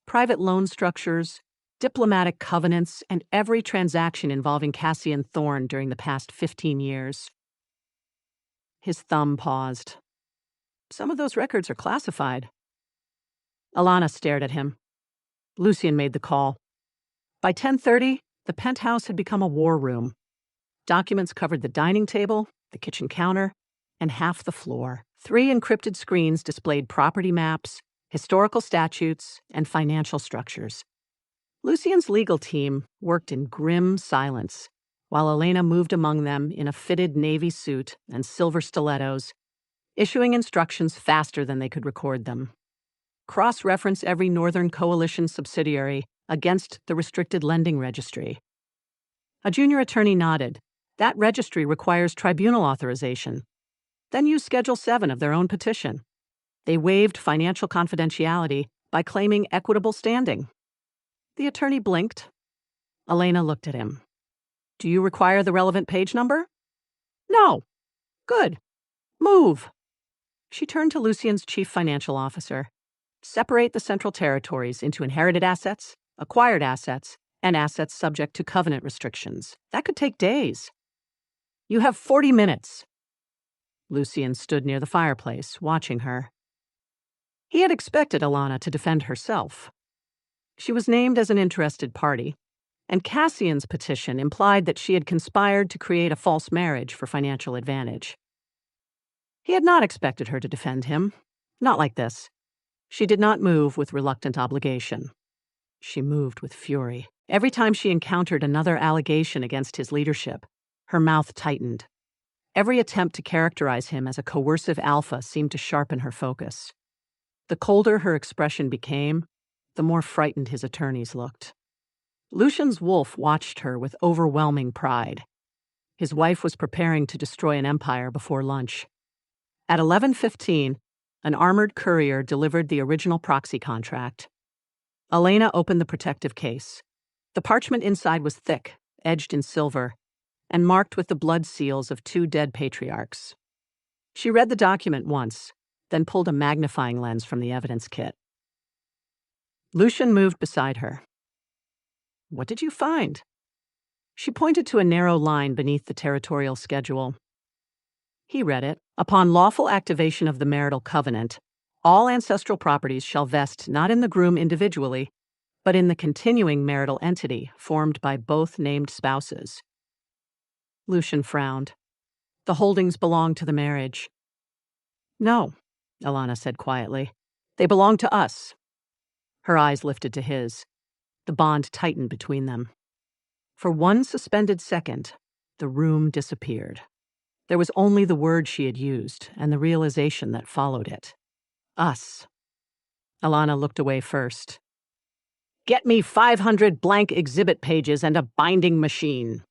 private loan structures, diplomatic covenants, and every transaction involving Cassian Thorne during the past 15 years. His thumb paused. Some of those records are classified. Elena stared at him. Lucian made the call. By 10:30, the penthouse had become a war room. Documents covered the dining table, the kitchen counter, and half the floor. 3 encrypted screens displayed property maps, historical statutes, and financial structures. Lucian's legal team worked in grim silence, while Elena moved among them in a fitted navy suit and silver stilettos, issuing instructions faster than they could record them. Cross-reference every Northern Coalition subsidiary against the restricted lending registry. A junior attorney nodded. That registry requires tribunal authorization. Then use Schedule 7 of their own petition. They waived financial confidentiality by claiming equitable standing. The attorney blinked. Elena looked at him. Do you require the relevant page number? No. Good. Move. She turned to Lucian's chief financial officer. Separate the Central Territories into inherited assets, acquired assets, and assets subject to covenant restrictions. That could take days. You have 40 minutes. Lucian stood near the fireplace, watching her. He had expected Elena to defend herself. She was named as an interested party, and Cassian's petition implied that she had conspired to create a false marriage for financial advantage. He had not expected her to defend him. Not like this. She did not move with reluctant obligation. She moved with fury. Every time she encountered another allegation against his leadership, her mouth tightened. Every attempt to characterize him as a coercive alpha seemed to sharpen her focus. The colder her expression became, the more frightened his attorneys looked. Lucian's wolf watched her with overwhelming pride. His wife was preparing to destroy an empire before lunch. At 11:15, an armored courier delivered the original proxy contract. Elena opened the protective case. The parchment inside was thick, edged in silver, and marked with the blood seals of 2 dead patriarchs. She read the document once, then pulled a magnifying lens from the evidence kit. Lucian moved beside her. What did you find? She pointed to a narrow line beneath the territorial schedule. He read it. Upon lawful activation of the marital covenant, all ancestral properties shall vest not in the groom individually, but in the continuing marital entity formed by both named spouses. Lucian frowned. The holdings belong to the marriage. No, Elena said quietly. They belong to us. Her eyes lifted to his. The bond tightened between them. For one suspended second, the room disappeared. There was only the word she had used and the realization that followed it. Us. Elena looked away first. Get me 500 blank exhibit pages and a binding machine.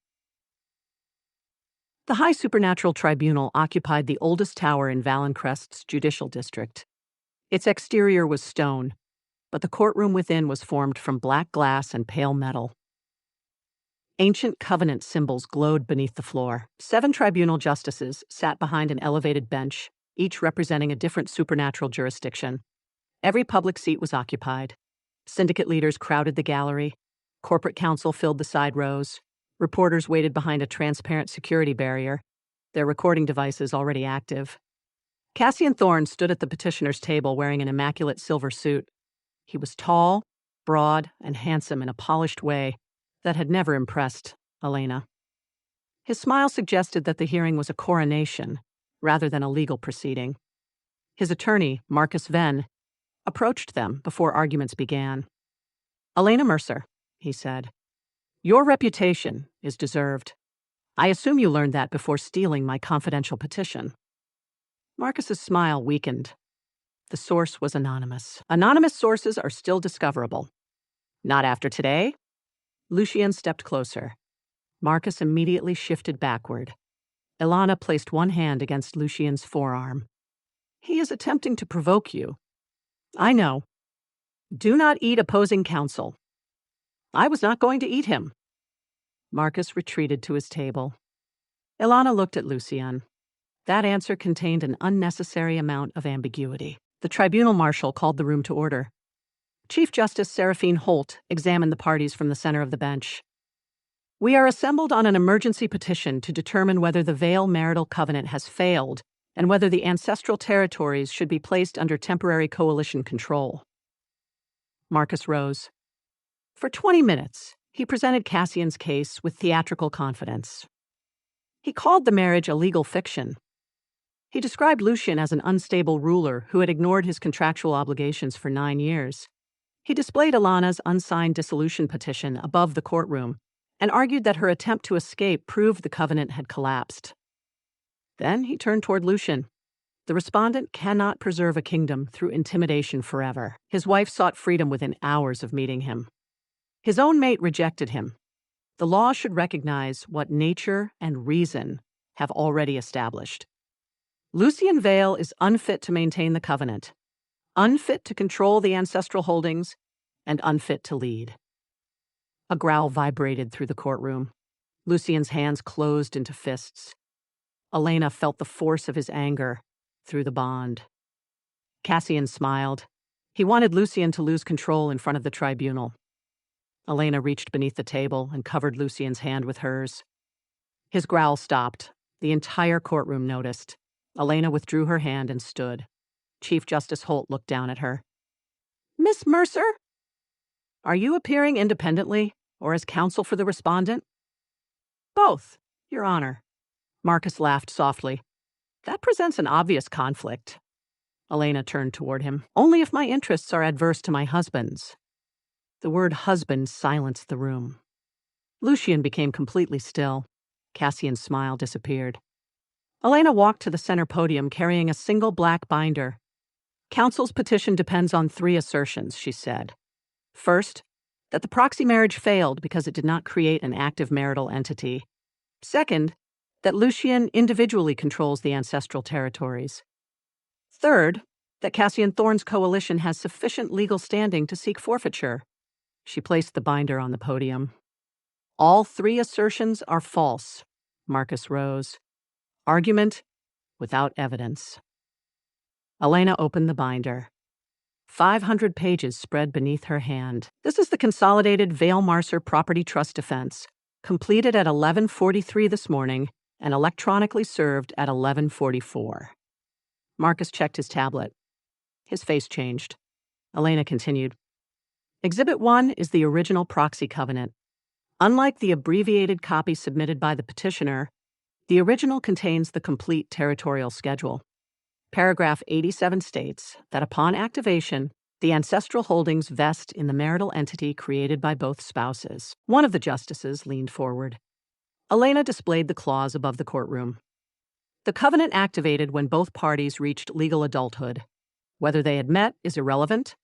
The High Supernatural Tribunal occupied the oldest tower in Valencrest's judicial district. Its exterior was stone, but the courtroom within was formed from black glass and pale metal. Ancient covenant symbols glowed beneath the floor. 7 tribunal justices sat behind an elevated bench, each representing a different supernatural jurisdiction. Every public seat was occupied. Syndicate leaders crowded the gallery. Corporate counsel filled the side rows. Reporters waited behind a transparent security barrier, their recording devices already active. Cassian Thorne stood at the petitioner's table wearing an immaculate silver suit. He was tall, broad, and handsome in a polished way that had never impressed Elena. His smile suggested that the hearing was a coronation rather than a legal proceeding. His attorney, Marcus Venn, approached them before arguments began. Elena Mercer, he said, your reputation is deserved. I assume you learned that before stealing my confidential petition. Marcus's smile weakened. The source was anonymous. Anonymous sources are still discoverable. Not after today. Lucian stepped closer. Marcus immediately shifted backward. Elena placed one hand against Lucian's forearm. He is attempting to provoke you. I know. Do not eat opposing counsel. I was not going to eat him. Marcus retreated to his table. Elena looked at Lucian. That answer contained an unnecessary amount of ambiguity. The tribunal marshal called the room to order. Chief Justice Seraphine Holt examined the parties from the center of the bench. We are assembled on an emergency petition to determine whether the Vale marital covenant has failed and whether the ancestral territories should be placed under temporary coalition control. Marcus rose. For 20 minutes, he presented Cassian's case with theatrical confidence. He called the marriage a legal fiction. He described Lucian as an unstable ruler who had ignored his contractual obligations for 9 years. He displayed Elena's unsigned dissolution petition above the courtroom and argued that her attempt to escape proved the covenant had collapsed. Then he turned toward Lucian. The respondent cannot preserve a kingdom through intimidation forever. His wife sought freedom within hours of meeting him. His own mate rejected him. The law should recognize what nature and reason have already established. Lucian Vale is unfit to maintain the covenant, unfit to control the ancestral holdings, and unfit to lead. A growl vibrated through the courtroom. Lucian's hands closed into fists. Elena felt the force of his anger through the bond. Cassian smiled. He wanted Lucian to lose control in front of the tribunal. Elena reached beneath the table and covered Lucian's hand with hers. His growl stopped. The entire courtroom noticed. Elena withdrew her hand and stood. Chief Justice Holt looked down at her. Miss Mercer? Are you appearing independently or as counsel for the respondent? Both, Your Honor. Marcus laughed softly. That presents an obvious conflict. Elena turned toward him. Only if my interests are adverse to my husband's. The word husband silenced the room. Lucian became completely still. Cassian's smile disappeared. Elena walked to the center podium carrying a single black binder. Counsel's petition depends on 3 assertions, she said. First, that the proxy marriage failed because it did not create an active marital entity. Second, that Lucian individually controls the ancestral territories. Third, that Cassian Thorne's coalition has sufficient legal standing to seek forfeiture. She placed the binder on the podium. All 3 assertions are false. Marcus rose. Argument without evidence. Elena opened the binder. 500 pages spread beneath her hand. This is the consolidated Vale Marcer Property Trust defense, completed at 11:43 this morning and electronically served at 11:44. Marcus checked his tablet. His face changed. Elena continued. Exhibit 1 is the original proxy covenant. Unlike the abbreviated copy submitted by the petitioner, the original contains the complete territorial schedule. Paragraph 87 states that upon activation, the ancestral holdings vest in the marital entity created by both spouses. One of the justices leaned forward. Elena displayed the clause above the courtroom. The covenant activated when both parties reached legal adulthood. Whether they had met is irrelevant.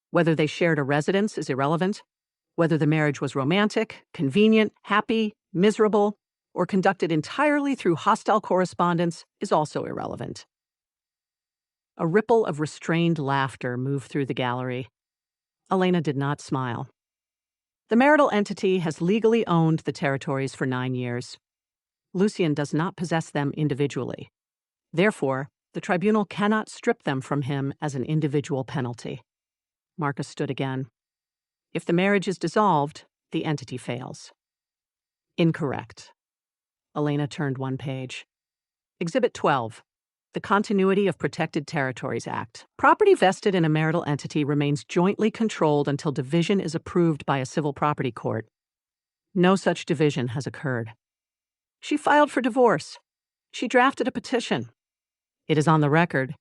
Whether they shared a residence is irrelevant. Whether the marriage was romantic, convenient, happy, miserable, or conducted entirely through hostile correspondence is also irrelevant. A ripple of restrained laughter moved through the gallery. Elena did not smile. The marital entity has legally owned the territories for 9 years. Lucian does not possess them individually. Therefore, the tribunal cannot strip them from him as an individual penalty. Marcus stood again. If the marriage is dissolved, the entity fails. Incorrect. Elena turned 1 page. Exhibit 12. The Continuity of Protected Territories Act. Property vested in a marital entity remains jointly controlled until division is approved by a civil property court. No such division has occurred. She filed for divorce. She drafted a petition. It is on the record.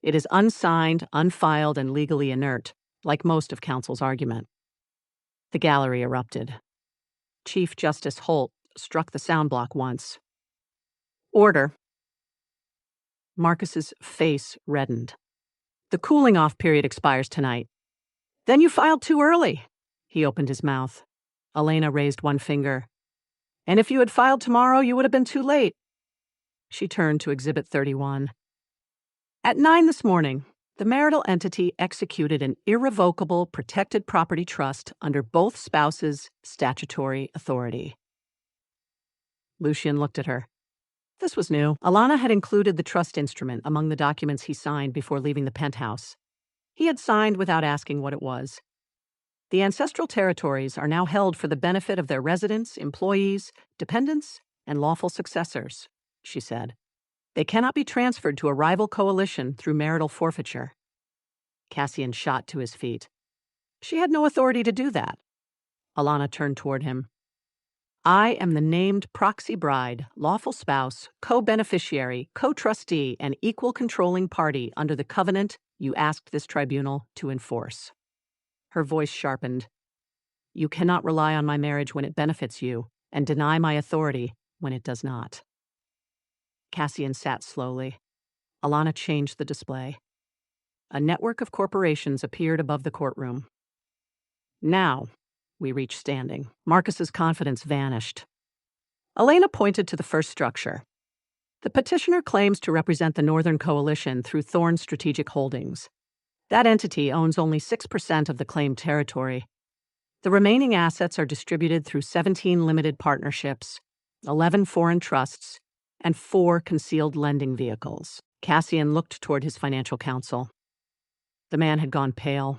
It is unsigned, unfiled, and legally inert, like most of counsel's argument. The gallery erupted. Chief Justice Holt struck the sound block once. Order. Marcus's face reddened. The cooling-off period expires tonight. Then you filed too early. He opened his mouth. Elena raised 1 finger. And if you had filed tomorrow, you would have been too late. She turned to Exhibit 31. At 9 this morning, The marital entity executed an irrevocable protected property trust under both spouses' statutory authority. Lucian looked at her. This was new. Elena had included the trust instrument among the documents he signed before leaving the penthouse. He had signed without asking what it was. The ancestral territories are now held for the benefit of their residents, employees, dependents, and lawful successors, she said. They cannot be transferred to a rival coalition through marital forfeiture. Cassian shot to his feet. She had no authority to do that. Elena turned toward him. I am the named proxy bride, lawful spouse, co-beneficiary, co-trustee, and equal controlling party under the covenant you asked this tribunal to enforce. Her voice sharpened. You cannot rely on my marriage when it benefits you, and deny my authority when it does not. Cassian sat slowly. Elena changed the display. A network of corporations appeared above the courtroom. Now, we reached standing. Marcus's confidence vanished. Elena pointed to the first structure. The petitioner claims to represent the Northern Coalition through Thorn Strategic Holdings. That entity owns only 6% of the claimed territory. The remaining assets are distributed through 17 limited partnerships, 11 foreign trusts, and 4 concealed lending vehicles. Cassian looked toward his financial counsel. The man had gone pale.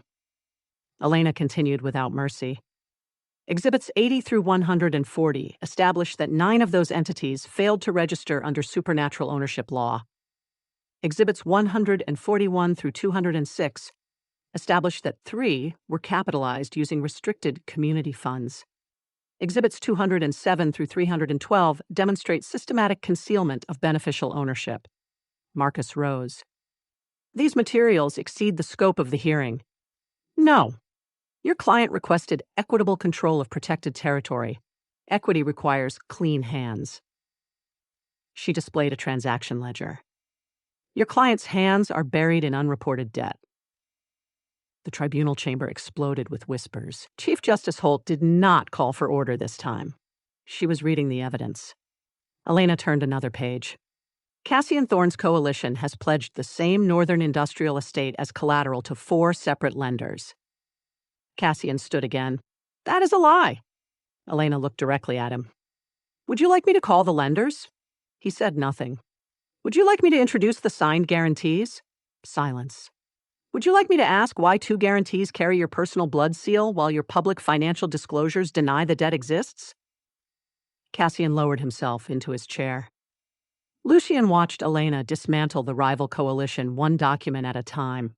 Elena continued without mercy. Exhibits 80 through 140 established that 9 of those entities failed to register under supernatural ownership law. Exhibits 141 through 206 established that 3 were capitalized using restricted community funds. Exhibits 207 through 312 demonstrate systematic concealment of beneficial ownership. Marcus rose. These materials exceed the scope of the hearing. No. Your client requested equitable control of protected territory. Equity requires clean hands. She displayed a transaction ledger. Your client's hands are buried in unreported debt. The tribunal chamber exploded with whispers. Chief Justice Holt did not call for order this time. She was reading the evidence. Elena turned another page. Cassian Thorne's coalition has pledged the same northern industrial estate as collateral to 4 separate lenders. Cassian stood again. That is a lie. Elena looked directly at him. Would you like me to call the lenders? He said nothing. Would you like me to introduce the signed guarantees? Silence. Would you like me to ask why 2 guarantees carry your personal blood seal while your public financial disclosures deny the debt exists? Cassian lowered himself into his chair. Lucian watched Elena dismantle the rival coalition one document at a time.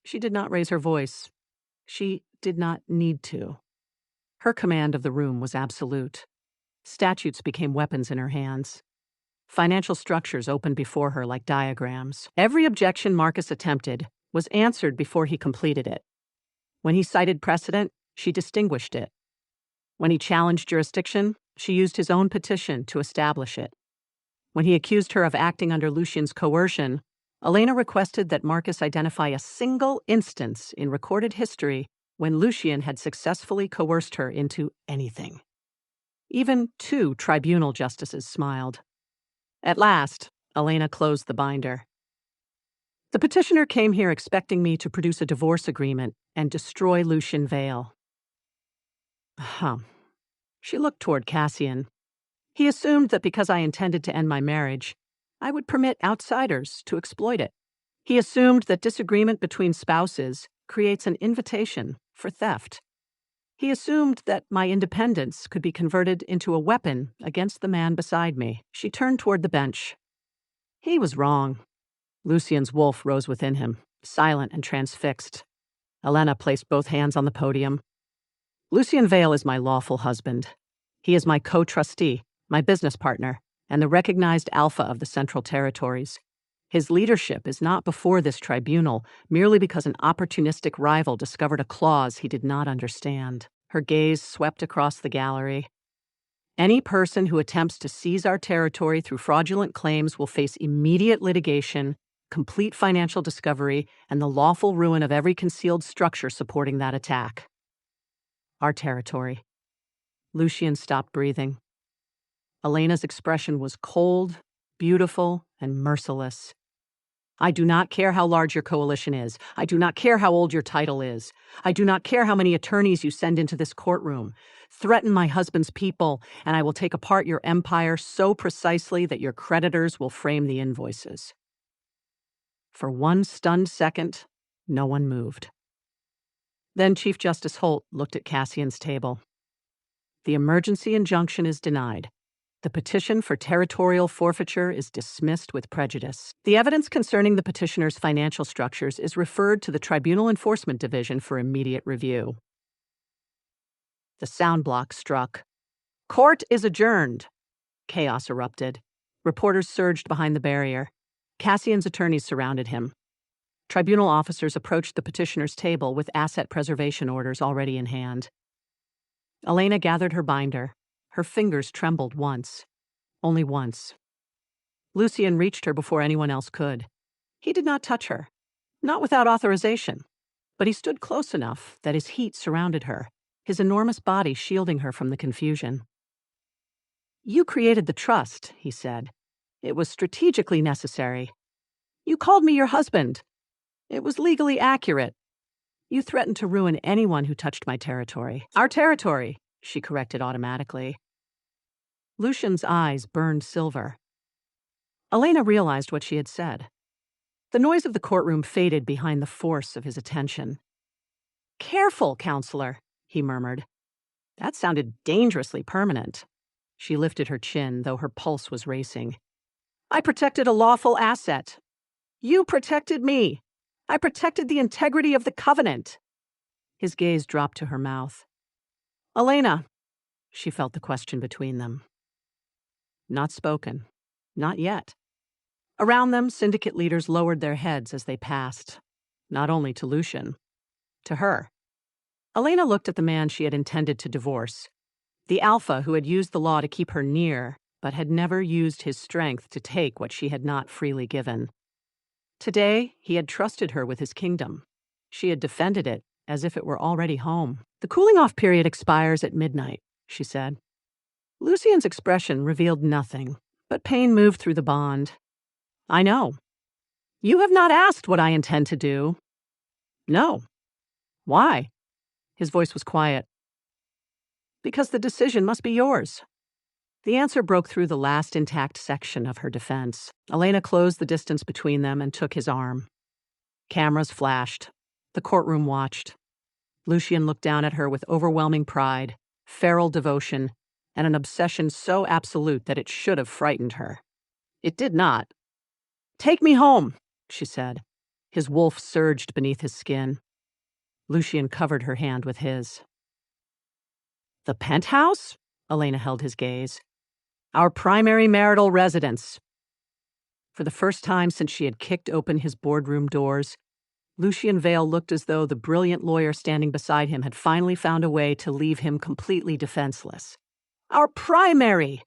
She did not raise her voice. She did not need to. Her command of the room was absolute. Statutes became weapons in her hands. Financial structures opened before her like diagrams. Every objection Marcus attempted was answered before he completed it. When he cited precedent, she distinguished it. When he challenged jurisdiction, she used his own petition to establish it. When he accused her of acting under Lucian's coercion, Elena requested that Marcus identify a single instance in recorded history when Lucian had successfully coerced her into anything. Even 2 tribunal justices smiled. At last, Elena closed the binder. The petitioner came here expecting me to produce a divorce agreement and destroy Lucian Vale. She looked toward Cassian. He assumed that because I intended to end my marriage, I would permit outsiders to exploit it. He assumed that disagreement between spouses creates an invitation for theft. He assumed that my independence could be converted into a weapon against the man beside me. She turned toward the bench. He was wrong. Lucian's wolf rose within him, silent and transfixed. Elena placed both hands on the podium. Lucian Vale is my lawful husband. He is my co-trustee, my business partner, and the recognized alpha of the Central Territories. His leadership is not before this tribunal merely because an opportunistic rival discovered a clause he did not understand. Her gaze swept across the gallery. Any person who attempts to seize our territory through fraudulent claims will face immediate litigation, complete financial discovery, and the lawful ruin of every concealed structure supporting that attack. Our territory. Lucian stopped breathing. Elena's expression was cold, beautiful, and merciless. I do not care how large your coalition is. I do not care how old your title is. I do not care how many attorneys you send into this courtroom. Threaten my husband's people, and I will take apart your empire so precisely that your creditors will frame the invoices." For one stunned second, no one moved. Then Chief Justice Holt looked at Cassian's table. "The emergency injunction is denied. The petition for territorial forfeiture is dismissed with prejudice. The evidence concerning the petitioner's financial structures is referred to the Tribunal Enforcement Division for immediate review." The sound block struck. "Court is adjourned." Chaos erupted. Reporters surged behind the barrier. Cassian's attorneys surrounded him. Tribunal officers approached the petitioner's table with asset preservation orders already in hand. Elena gathered her binder. Her fingers trembled once. Only once. Lucian reached her before anyone else could. He did not touch her. Not without authorization. But he stood close enough that his heat surrounded her, his enormous body shielding her from the confusion. "You created the trust," he said. "It was strategically necessary. You called me your husband. It was legally accurate. You threatened to ruin anyone who touched my territory." "Our territory," she corrected automatically. Lucian's eyes burned silver. Elena realized what she had said. The noise of the courtroom faded behind the force of his attention. "Careful, counselor," he murmured. That sounded dangerously permanent. She lifted her chin, though her pulse was racing. "I protected a lawful asset. You protected me. I protected the integrity of the covenant." His gaze dropped to her mouth. "Elena," she felt the question between them. Not spoken. Not yet. Around them, syndicate leaders lowered their heads as they passed. Not only to Lucian. To her. Elena looked at the man she had intended to divorce. The Alpha who had used the law to keep her near, but had never used his strength to take what she had not freely given. Today, he had trusted her with his kingdom. She had defended it as if it were already home. "The cooling-off period expires at midnight," she said. Lucian's expression revealed nothing, but pain moved through the bond. "I know. You have not asked what I intend to do." "No." "Why?" His voice was quiet. "Because the decision must be yours." The answer broke through the last intact section of her defense. Elena closed the distance between them and took his arm. Cameras flashed. The courtroom watched. Lucian looked down at her with overwhelming pride, feral devotion, and an obsession so absolute that it should have frightened her. It did not. "Take me home," she said. His wolf surged beneath his skin. Lucian covered her hand with his. "The penthouse?" Elena held his gaze. "Our primary marital residence." For the first time since she had kicked open his boardroom doors, Lucian Vale looked as though the brilliant lawyer standing beside him had finally found a way to leave him completely defenseless. "Our primary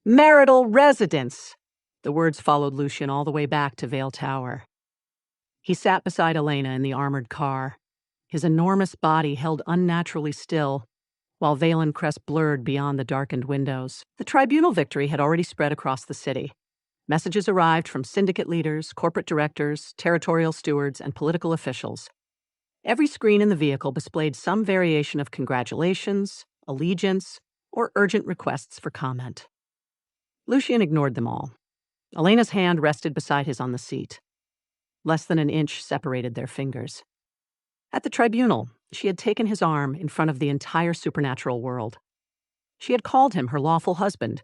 marital residence." The words followed Lucian all the way back to Vale Tower. He sat beside Elena in the armored car. His enormous body held unnaturally still, while Valen Crest blurred beyond the darkened windows. The tribunal victory had already spread across the city. Messages arrived from syndicate leaders, corporate directors, territorial stewards, and political officials. Every screen in the vehicle displayed some variation of congratulations, allegiance, or urgent requests for comment. Lucian ignored them all. Elena's hand rested beside his on the seat. Less than an inch separated their fingers. At the tribunal, she had taken his arm in front of the entire supernatural world. She had called him her lawful husband.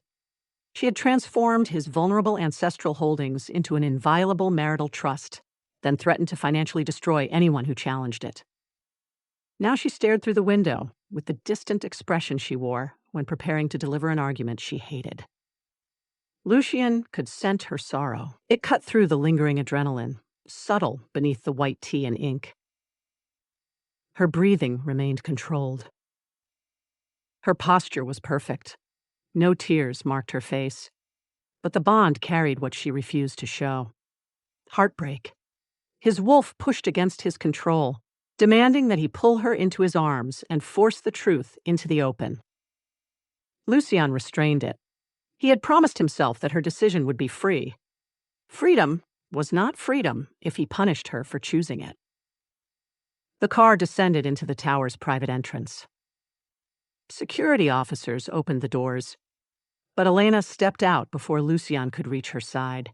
She had transformed his vulnerable ancestral holdings into an inviolable marital trust, then threatened to financially destroy anyone who challenged it. Now she stared through the window with the distant expression she wore when preparing to deliver an argument she hated. Lucian could scent her sorrow. It cut through the lingering adrenaline, subtle beneath the white tea and ink. Her breathing remained controlled. Her posture was perfect. No tears marked her face, but the bond carried what she refused to show. Heartbreak. His wolf pushed against his control, demanding that he pull her into his arms and force the truth into the open. Lucian restrained it. He had promised himself that her decision would be free. Freedom was not freedom if he punished her for choosing it. The car descended into the tower's private entrance. Security officers opened the doors, but Elena stepped out before Lucian could reach her side.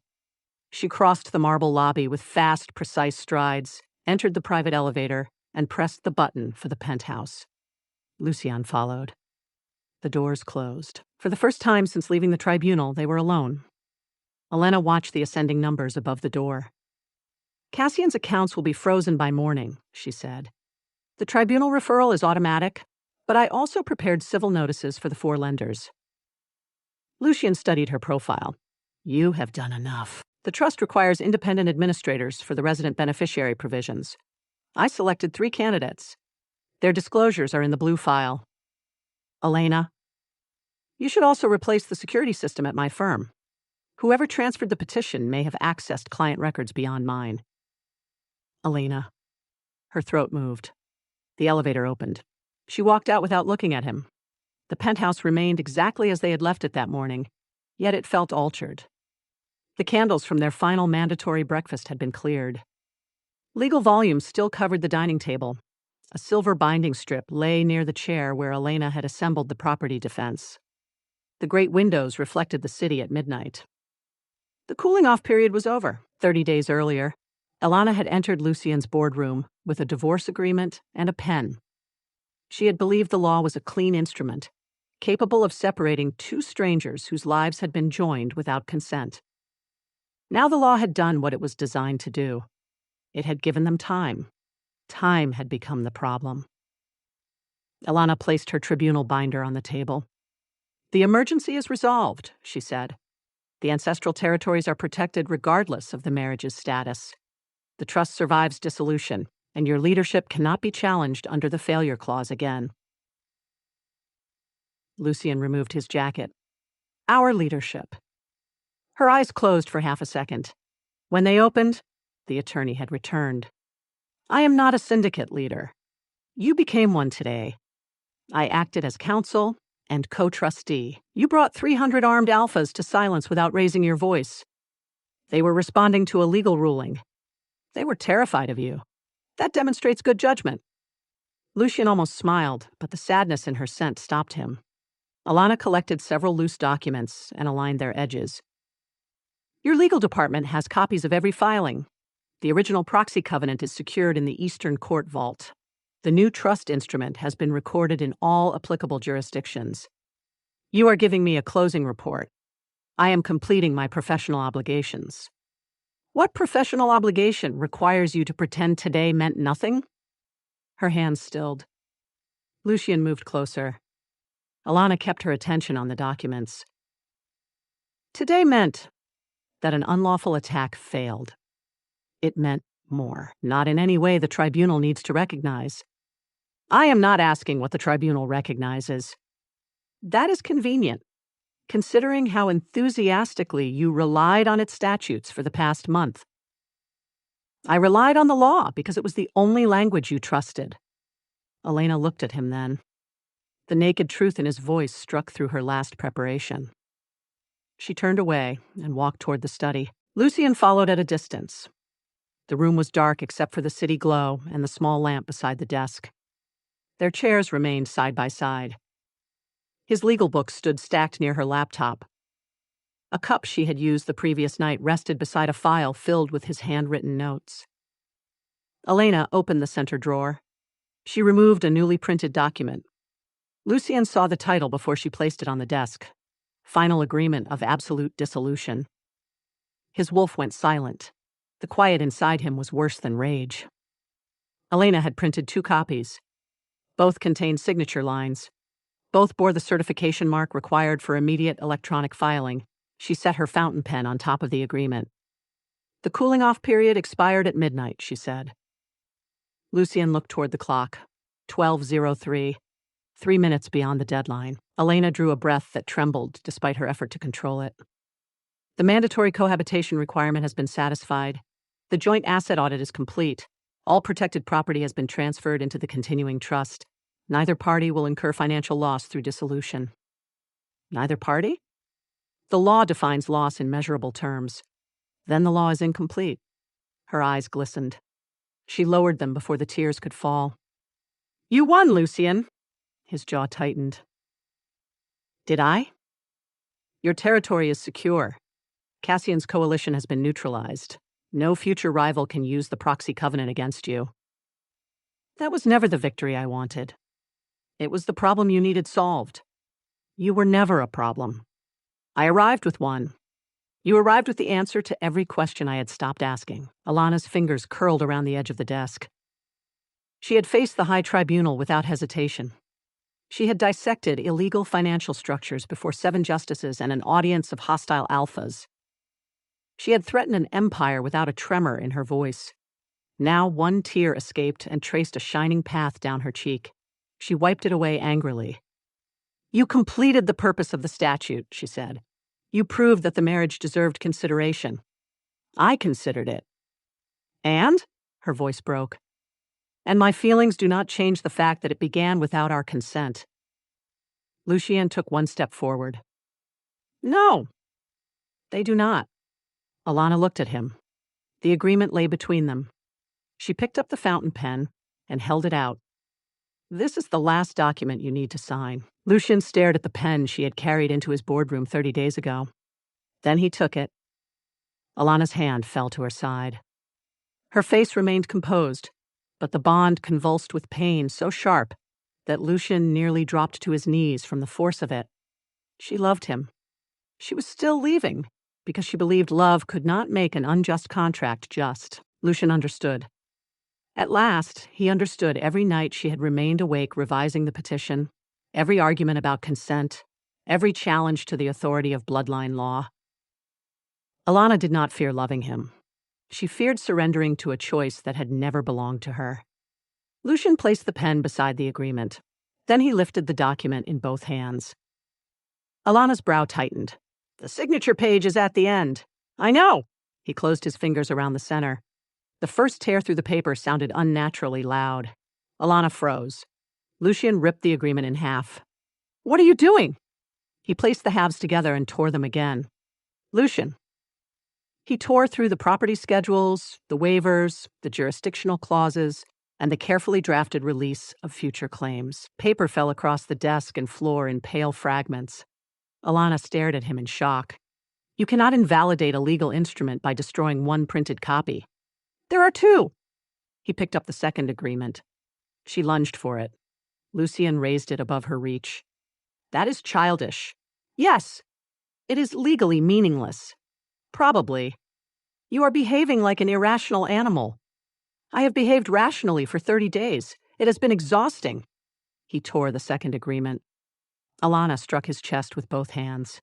She crossed the marble lobby with fast, precise strides, entered the private elevator, and pressed the button for the penthouse. Lucian followed. The doors closed. For the first time since leaving the tribunal, they were alone. Elena watched the ascending numbers above the door. Cassian's accounts will be frozen by morning, she said. The tribunal referral is automatic, but I also prepared civil notices for the 4 lenders. Lucian studied her profile. You have done enough. The trust requires independent administrators for the resident beneficiary provisions. I selected 3 candidates. Their disclosures are in the blue file. Elena, you should also replace the security system at my firm. Whoever transferred the petition may have accessed client records beyond mine. Elena. Her throat moved. The elevator opened. She walked out without looking at him. The penthouse remained exactly as they had left it that morning, yet it felt altered. The candles from their final mandatory breakfast had been cleared. Legal volumes still covered the dining table. A silver binding strip lay near the chair where Elena had assembled the property defense. The great windows reflected the city at midnight. The cooling-off period was over. 30 days earlier, Elena had entered Lucian's boardroom with a divorce agreement and a pen. She had believed the law was a clean instrument, capable of separating 2 strangers whose lives had been joined without consent. Now the law had done what it was designed to do. It had given them time. Time had become the problem. Elena placed her tribunal binder on the table. The emergency is resolved, she said. The ancestral territories are protected regardless of the marriage's status. The trust survives dissolution, and your leadership cannot be challenged under the failure clause again. Lucian removed his jacket. Our leadership. Her eyes closed for half a second. When they opened, the attorney had returned. I am not a syndicate leader. You became one today. I acted as counsel and co-trustee. You brought 300 armed alphas to silence without raising your voice. They were responding to a legal ruling. They were terrified of you. That demonstrates good judgment. Lucian almost smiled, but the sadness in her scent stopped him. Elena collected several loose documents and aligned their edges. Your legal department has copies of every filing. The original proxy covenant is secured in the Eastern Court vault. The new trust instrument has been recorded in all applicable jurisdictions. You are giving me a closing report. I am completing my professional obligations. What professional obligation requires you to pretend today meant nothing? Her hands stilled. Lucian moved closer. Elena kept her attention on the documents. Today meant that an unlawful attack failed. It meant more, not in any way the tribunal needs to recognize. I am not asking what the tribunal recognizes. That is convenient, considering how enthusiastically you relied on its statutes for the past month. I relied on the law because it was the only language you trusted. Elena looked at him then. The naked truth in his voice struck through her last preparation. She turned away and walked toward the study. Lucian followed at a distance. The room was dark except for the city glow and the small lamp beside the desk. Their chairs remained side by side. His legal books stood stacked near her laptop. A cup she had used the previous night rested beside a file filled with his handwritten notes. Elena opened the center drawer. She removed a newly printed document. Lucian saw the title before she placed it on the desk. Final Agreement of Absolute Dissolution. His wolf went silent. The quiet inside him was worse than rage. Elena had printed 2 copies. Both contained signature lines. Both bore the certification mark required for immediate electronic filing. She set her fountain pen on top of the agreement. The cooling-off period expired at midnight, she said. Lucian looked toward the clock. 12:03. 3 minutes beyond the deadline. Elena drew a breath that trembled despite her effort to control it. The mandatory cohabitation requirement has been satisfied. The joint asset audit is complete. All protected property has been transferred into the continuing trust. Neither party will incur financial loss through dissolution. Neither party? The law defines loss in measurable terms. then the law is incomplete. Her eyes glistened. She lowered them before the tears could fall. You won, Lucian. His jaw tightened. Did I? Your territory is secure. Cassian's coalition has been neutralized. No future rival can use the proxy covenant against you. That was never the victory I wanted. It was the problem you needed solved. You were never a problem. I arrived with one. You arrived with the answer to every question I had stopped asking. Alana's fingers curled around the edge of the desk. She had faced the high tribunal without hesitation. She had dissected illegal financial structures before 7 justices and an audience of hostile alphas. She had threatened an empire without a tremor in her voice. Now one tear escaped and traced a shining path down her cheek. She wiped it away angrily. You completed the purpose of the statute, she said. You proved that the marriage deserved consideration. I considered it. And? Her voice broke. And my feelings do not change the fact that it began without our consent. Lucian took one step forward. No, they do not. Alana looked at him. The agreement lay between them. She picked up the fountain pen and held it out. This is the last document you need to sign. Lucian stared at the pen she had carried into his boardroom 30 days ago. Then he took it. Alana's hand fell to her side. Her face remained composed, but the bond convulsed with pain so sharp that Lucian nearly dropped to his knees from the force of it. She loved him. She was still leaving because she believed love could not make an unjust contract just. Lucian understood. At last, he understood every night she had remained awake revising the petition, every argument about consent, every challenge to the authority of bloodline law. Alana did not fear loving him. She feared surrendering to a choice that had never belonged to her. Lucian placed the pen beside the agreement. Then he lifted the document in both hands. Alana's brow tightened. The signature page is at the end. I know. He closed his fingers around the center. The first tear through the paper sounded unnaturally loud. Alana froze. Lucian ripped the agreement in half. What are you doing? He placed the halves together and tore them again. Lucian. He tore through the property schedules, the waivers, the jurisdictional clauses, and the carefully drafted release of future claims. Paper fell across the desk and floor in pale fragments. Alana stared at him in shock. You cannot invalidate a legal instrument by destroying one printed copy. There are 2. He picked up the second agreement. She lunged for it. Lucian raised it above her reach. That is childish. Yes, it is legally meaningless. Probably. You are behaving like an irrational animal. I have behaved rationally for 30 days. It has been exhausting. He tore the second agreement. Alana struck his chest with both hands.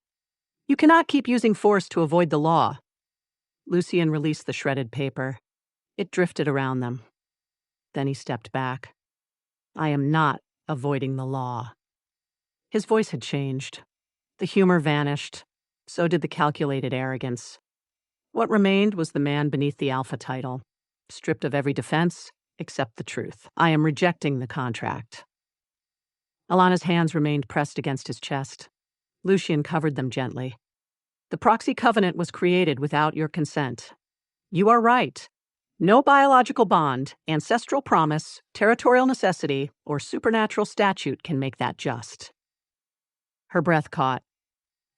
You cannot keep using force to avoid the law. Lucian released the shredded paper. It drifted around them. Then he stepped back. I am not avoiding the law. His voice had changed. The humor vanished. So did the calculated arrogance. What remained was the man beneath the Alpha title, stripped of every defense except the truth. I am rejecting the contract. Alana's hands remained pressed against his chest. Lucian covered them gently. The proxy covenant was created without your consent. You are right. No biological bond, ancestral promise, territorial necessity, or supernatural statute can make that just. Her breath caught.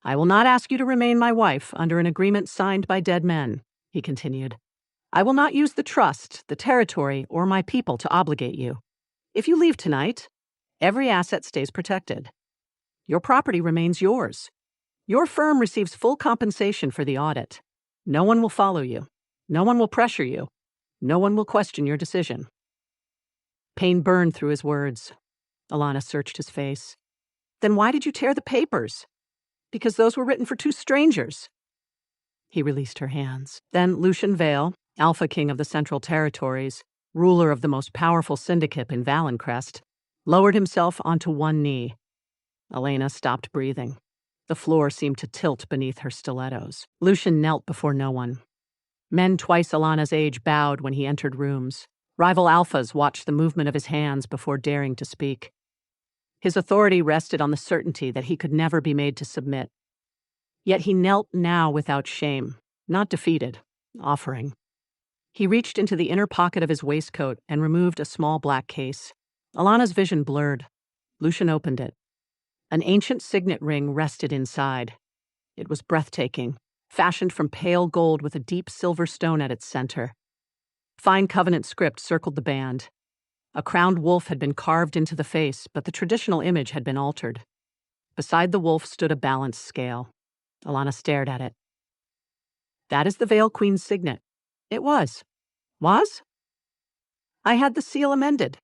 I will not ask you to remain my wife under an agreement signed by dead men, he continued. I will not use the trust, the territory, or my people to obligate you. If you leave tonight, every asset stays protected. Your property remains yours. Your firm receives full compensation for the audit. No one will follow you. No one will pressure you. No one will question your decision. Pain burned through his words. Alana searched his face. Then why did you tear the papers? Because those were written for 2 strangers. He released her hands. Then Lucian Vale, Alpha King of the Central Territories, ruler of the most powerful syndicate in Valencrest, lowered himself onto one knee. Elena stopped breathing. The floor seemed to tilt beneath her stilettos. Lucian knelt before no one. Men twice Alana's age bowed when he entered rooms. Rival alphas watched the movement of his hands before daring to speak. His authority rested on the certainty that he could never be made to submit. Yet he knelt now without shame, not defeated, offering. He reached into the inner pocket of his waistcoat and removed a small black case. Elena's vision blurred. Lucian opened it. An ancient signet ring rested inside. It was breathtaking, fashioned from pale gold with a deep silver stone at its center. Fine covenant script circled the band. A crowned wolf had been carved into the face, but the traditional image had been altered. Beside the wolf stood a balanced scale. Elena stared at it. That is the Veil Queen's signet. It was. Was? I had the seal amended.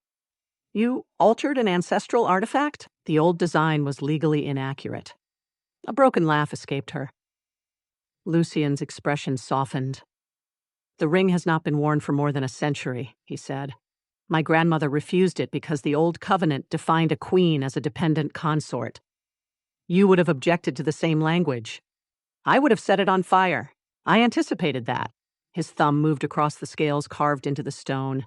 You altered an ancestral artifact? The old design was legally inaccurate. A broken laugh escaped her. Lucian's expression softened. The ring has not been worn for more than a century, he said. My grandmother refused it because the old covenant defined a queen as a dependent consort. You would have objected to the same language. I would have set it on fire. I anticipated that. His thumb moved across the scales carved into the stone.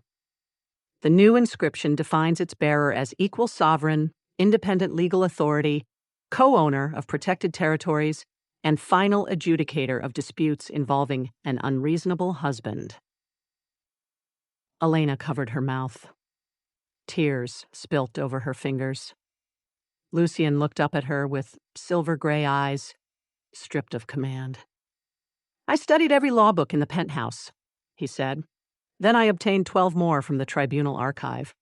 The new inscription defines its bearer as equal sovereign, independent legal authority, co-owner of protected territories, and final adjudicator of disputes involving an unreasonable husband. Elena covered her mouth. Tears spilt over her fingers. Lucian looked up at her with silver-gray eyes, stripped of command. I studied every law book in the penthouse, he said. Then I obtained 12 more from the tribunal archive.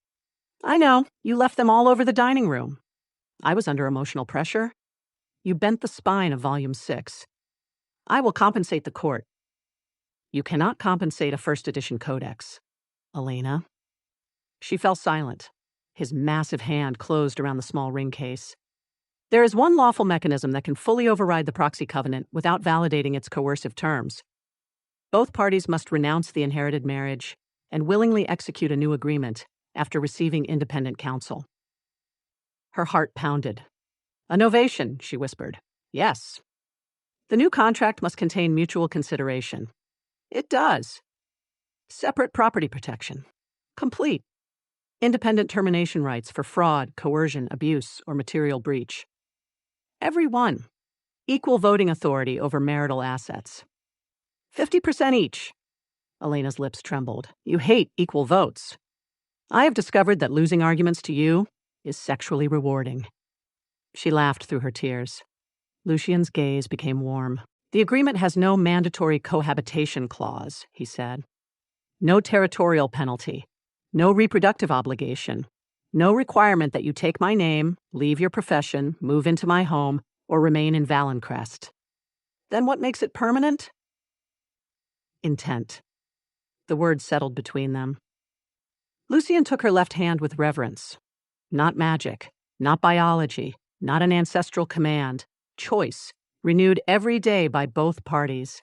I know, you left them all over the dining room. I was under emotional pressure. You bent the spine of Volume 6. I will compensate the court. You cannot compensate a first edition codex, Elena. She fell silent. His massive hand closed around the small ring case. There is one lawful mechanism that can fully override the proxy covenant without validating its coercive terms. Both parties must renounce the inherited marriage and willingly execute a new agreement after receiving independent counsel. Her heart pounded. An ovation, she whispered. Yes. The new contract must contain mutual consideration. It does. Separate property protection. Complete. Independent termination rights for fraud, coercion, abuse, or material breach. Every one. Equal voting authority over marital assets. 50% each. Elena's lips trembled. You hate equal votes. I have discovered that losing arguments to you is sexually rewarding. She laughed through her tears. Lucian's gaze became warm. The agreement has no mandatory cohabitation clause, he said. No territorial penalty. No reproductive obligation. No requirement that you take my name, leave your profession, move into my home, or remain in Valencrest. Then what makes it permanent? Intent. The word settled between them. Lucian took her left hand with reverence. Not magic, not biology, not an ancestral command. Choice, renewed every day by both parties.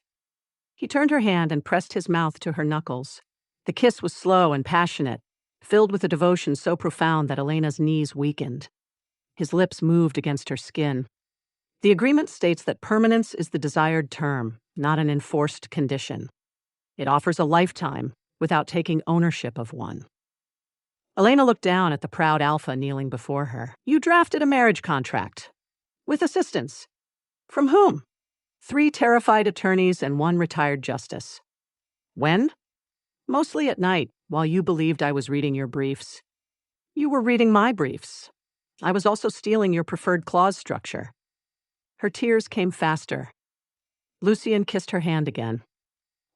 He turned her hand and pressed his mouth to her knuckles. The kiss was slow and passionate, filled with a devotion so profound that Elena's knees weakened. His lips moved against her skin. The agreement states that permanence is the desired term, not an enforced condition. It offers a lifetime without taking ownership of one. Elena looked down at the proud Alpha kneeling before her. You drafted a marriage contract. With assistance. From whom? 3 terrified attorneys and 1 retired justice. When? Mostly at night, while you believed I was reading your briefs. You were reading my briefs. I was also stealing your preferred clause structure. Her tears came faster. Lucian kissed her hand again.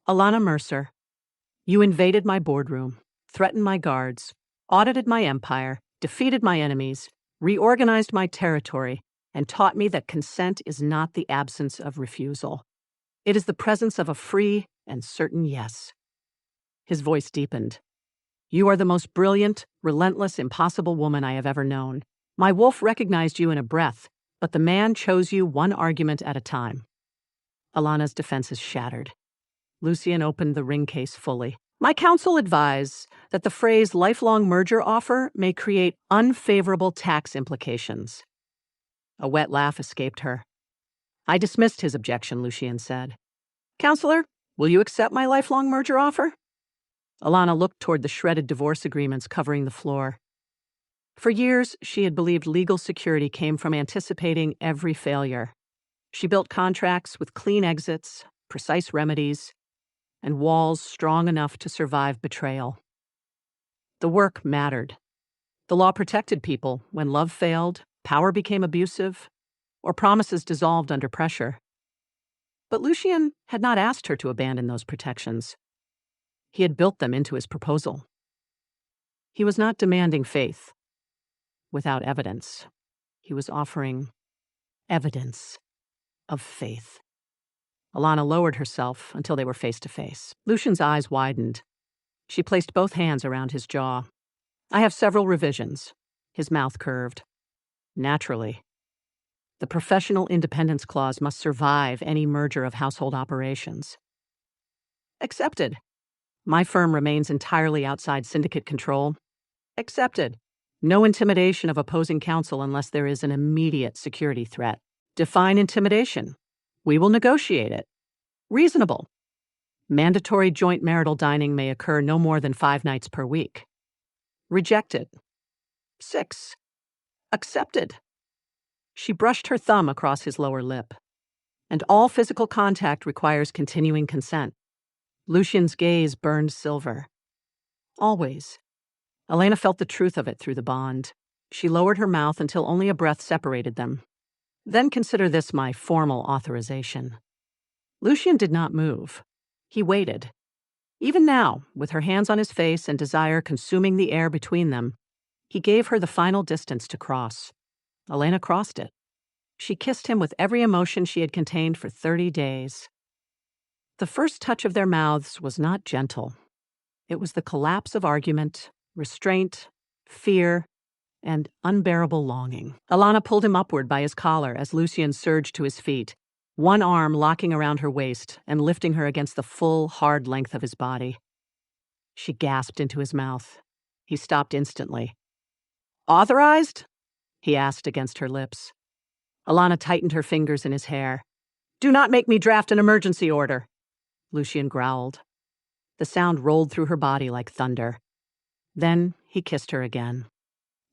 Elena Mercer, you invaded my boardroom, threatened my guards, audited my empire, defeated my enemies, reorganized my territory, and taught me that consent is not the absence of refusal. It is the presence of a free and certain yes. His voice deepened. You are the most brilliant, relentless, impossible woman I have ever known. My wolf recognized you in a breath, but the man chose you one argument at a time. Elena's defenses shattered. Lucian opened the ring case fully. My counsel advise that the phrase lifelong merger offer may create unfavorable tax implications. A wet laugh escaped her. I dismissed his objection, Lucian said. Counselor, will you accept my lifelong merger offer? Elena looked toward the shredded divorce agreements covering the floor. For years, she had believed legal security came from anticipating every failure. She built contracts with clean exits, precise remedies. and walls strong enough to survive betrayal. The work mattered. The law protected people when love failed, power became abusive, or promises dissolved under pressure. But Lucian had not asked her to abandon those protections. He had built them into his proposal. He was not demanding faith without evidence. He was offering evidence of faith. Elena lowered herself until they were face to face. Lucian's eyes widened. She placed both hands around his jaw. I have several revisions. His mouth curved. Naturally. The professional independence clause must survive any merger of household operations. Accepted. My firm remains entirely outside syndicate control. Accepted. No intimidation of opposing counsel unless there is an immediate security threat. Define intimidation. We will negotiate it. Reasonable. Mandatory joint marital dining may occur no more than 5 nights per week. Rejected. 6. Accepted. She brushed her thumb across his lower lip. And all physical contact requires continuing consent. Lucian's gaze burned silver. Always. Elena felt the truth of it through the bond. She lowered her mouth until only a breath separated them. Then consider this my formal authorization. Lucian did not move. He waited. Even now, with her hands on his face and desire consuming the air between them, he gave her the final distance to cross. Elena crossed it. She kissed him with every emotion she had contained for 30 days. The first touch of their mouths was not gentle. It was the collapse of argument, restraint, fear, and unbearable longing. Elena pulled him upward by his collar as Lucian surged to his feet, one arm locking around her waist and lifting her against the full, hard length of his body. She gasped into his mouth. He stopped instantly. Authorized? He asked against her lips. Elena tightened her fingers in his hair. Do not make me draft an emergency order. Lucian growled. The sound rolled through her body like thunder. Then he kissed her again.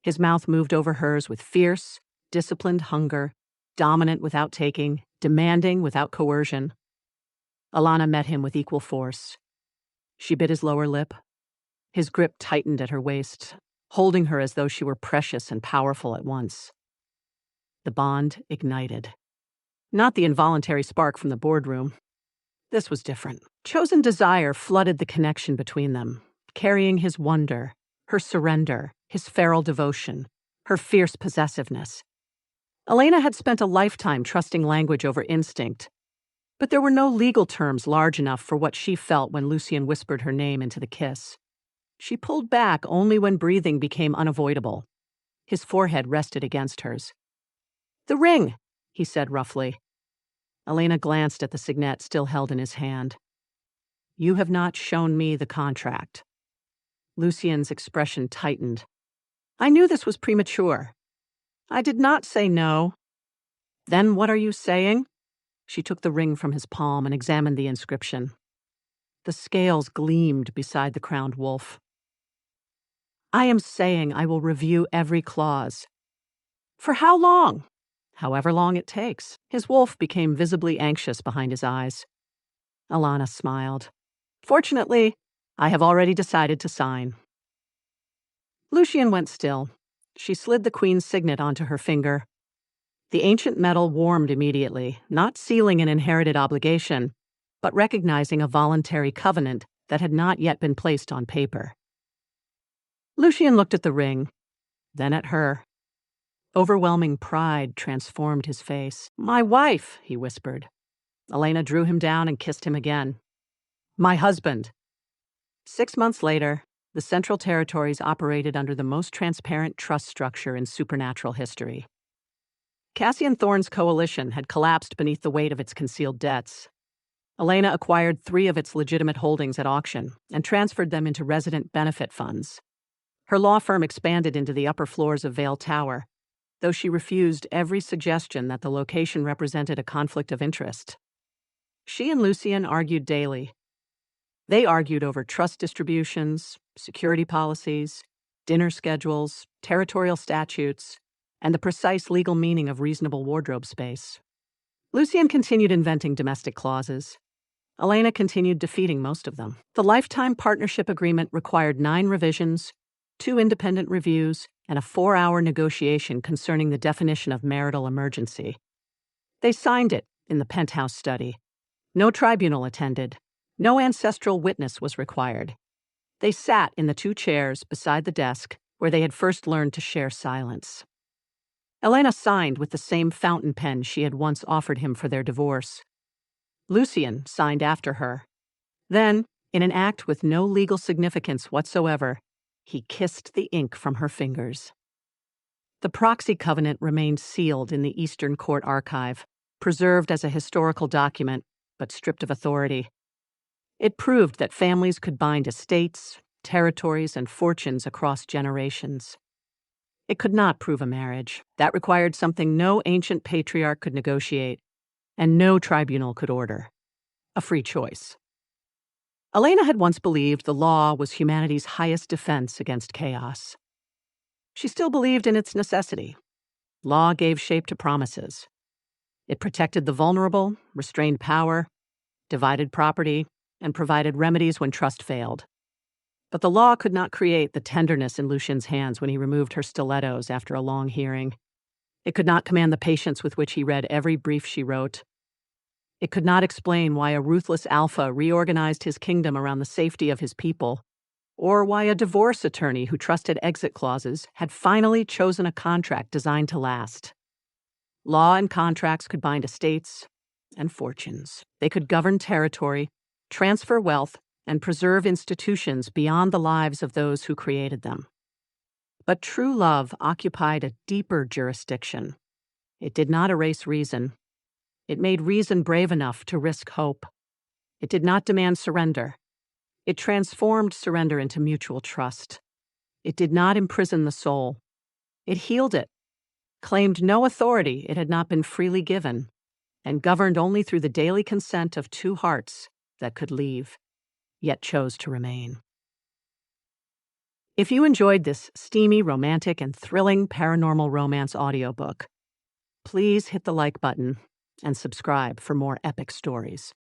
His mouth moved over hers with fierce, disciplined hunger, dominant without taking, demanding without coercion. Elena met him with equal force. She bit his lower lip. His grip tightened at her waist, holding her as though she were precious and powerful at once. The bond ignited. Not the involuntary spark from the boardroom. This was different. Chosen desire flooded the connection between them, carrying his wonder, her surrender, his feral devotion, her fierce possessiveness. Elena had spent a lifetime trusting language over instinct, but there were no legal terms large enough for what she felt when Lucian whispered her name into the kiss. She pulled back only when breathing became unavoidable. His forehead rested against hers. The ring, he said roughly. Elena glanced at the signet still held in his hand. You have not shown me the contract. Lucian's expression tightened. I knew this was premature. I did not say no. Then what are you saying? She took the ring from his palm and examined the inscription. The scales gleamed beside the crowned wolf. I am saying I will review every clause. For how long? However long it takes. His wolf became visibly anxious behind his eyes. Elena smiled. Fortunately, I have already decided to sign. Lucian went still. She slid the queen's signet onto her finger. The ancient metal warmed immediately, not sealing an inherited obligation, but recognizing a voluntary covenant that had not yet been placed on paper. Lucian looked at the ring, then at her. Overwhelming pride transformed his face. My wife, he whispered. Elena drew him down and kissed him again. My husband. 6 months later, the Central Territories operated under the most transparent trust structure in supernatural history. Cassian Thorne's coalition had collapsed beneath the weight of its concealed debts. Elena acquired 3 of its legitimate holdings at auction and transferred them into resident benefit funds. Her law firm expanded into the upper floors of Vale Tower, though she refused every suggestion that the location represented a conflict of interest. She and Lucian argued daily. They argued over trust distributions, security policies, dinner schedules, territorial statutes, and the precise legal meaning of reasonable wardrobe space. Lucian continued inventing domestic clauses. Elena continued defeating most of them. The lifetime partnership agreement required 9 revisions, 2 independent reviews, and a 4-hour negotiation concerning the definition of marital emergency. They signed it in the penthouse study. No tribunal attended. No ancestral witness was required. They sat in the 2 chairs beside the desk where they had first learned to share silence. Elena signed with the same fountain pen she had once offered him for their divorce. Lucian signed after her. Then, in an act with no legal significance whatsoever, he kissed the ink from her fingers. The proxy covenant remained sealed in the Eastern Court Archive, preserved as a historical document, but stripped of authority. It proved that families could bind estates, territories, and fortunes across generations. It could not prove a marriage. That required something no ancient patriarch could negotiate, and no tribunal could order: a free choice. Elena had once believed the law was humanity's highest defense against chaos. She still believed in its necessity. Law gave shape to promises. It protected the vulnerable, restrained power, divided property, and provided remedies when trust failed. But the law could not create the tenderness in Lucian's hands when he removed her stilettos after a long hearing. It could not command the patience with which he read every brief she wrote. It could not explain why a ruthless Alpha reorganized his kingdom around the safety of his people, or why a divorce attorney who trusted exit clauses had finally chosen a contract designed to last. Law and contracts could bind estates and fortunes. They could govern territory, transfer wealth, and preserve institutions beyond the lives of those who created them. But true love occupied a deeper jurisdiction. It did not erase reason. It made reason brave enough to risk hope. It did not demand surrender. It transformed surrender into mutual trust. It did not imprison the soul. It healed it, claimed no authority it had not been freely given, and governed only through the daily consent of 2 hearts that could leave, yet chose to remain. If you enjoyed this steamy, romantic, and thrilling paranormal romance audiobook, please hit the like button and subscribe for more epic stories.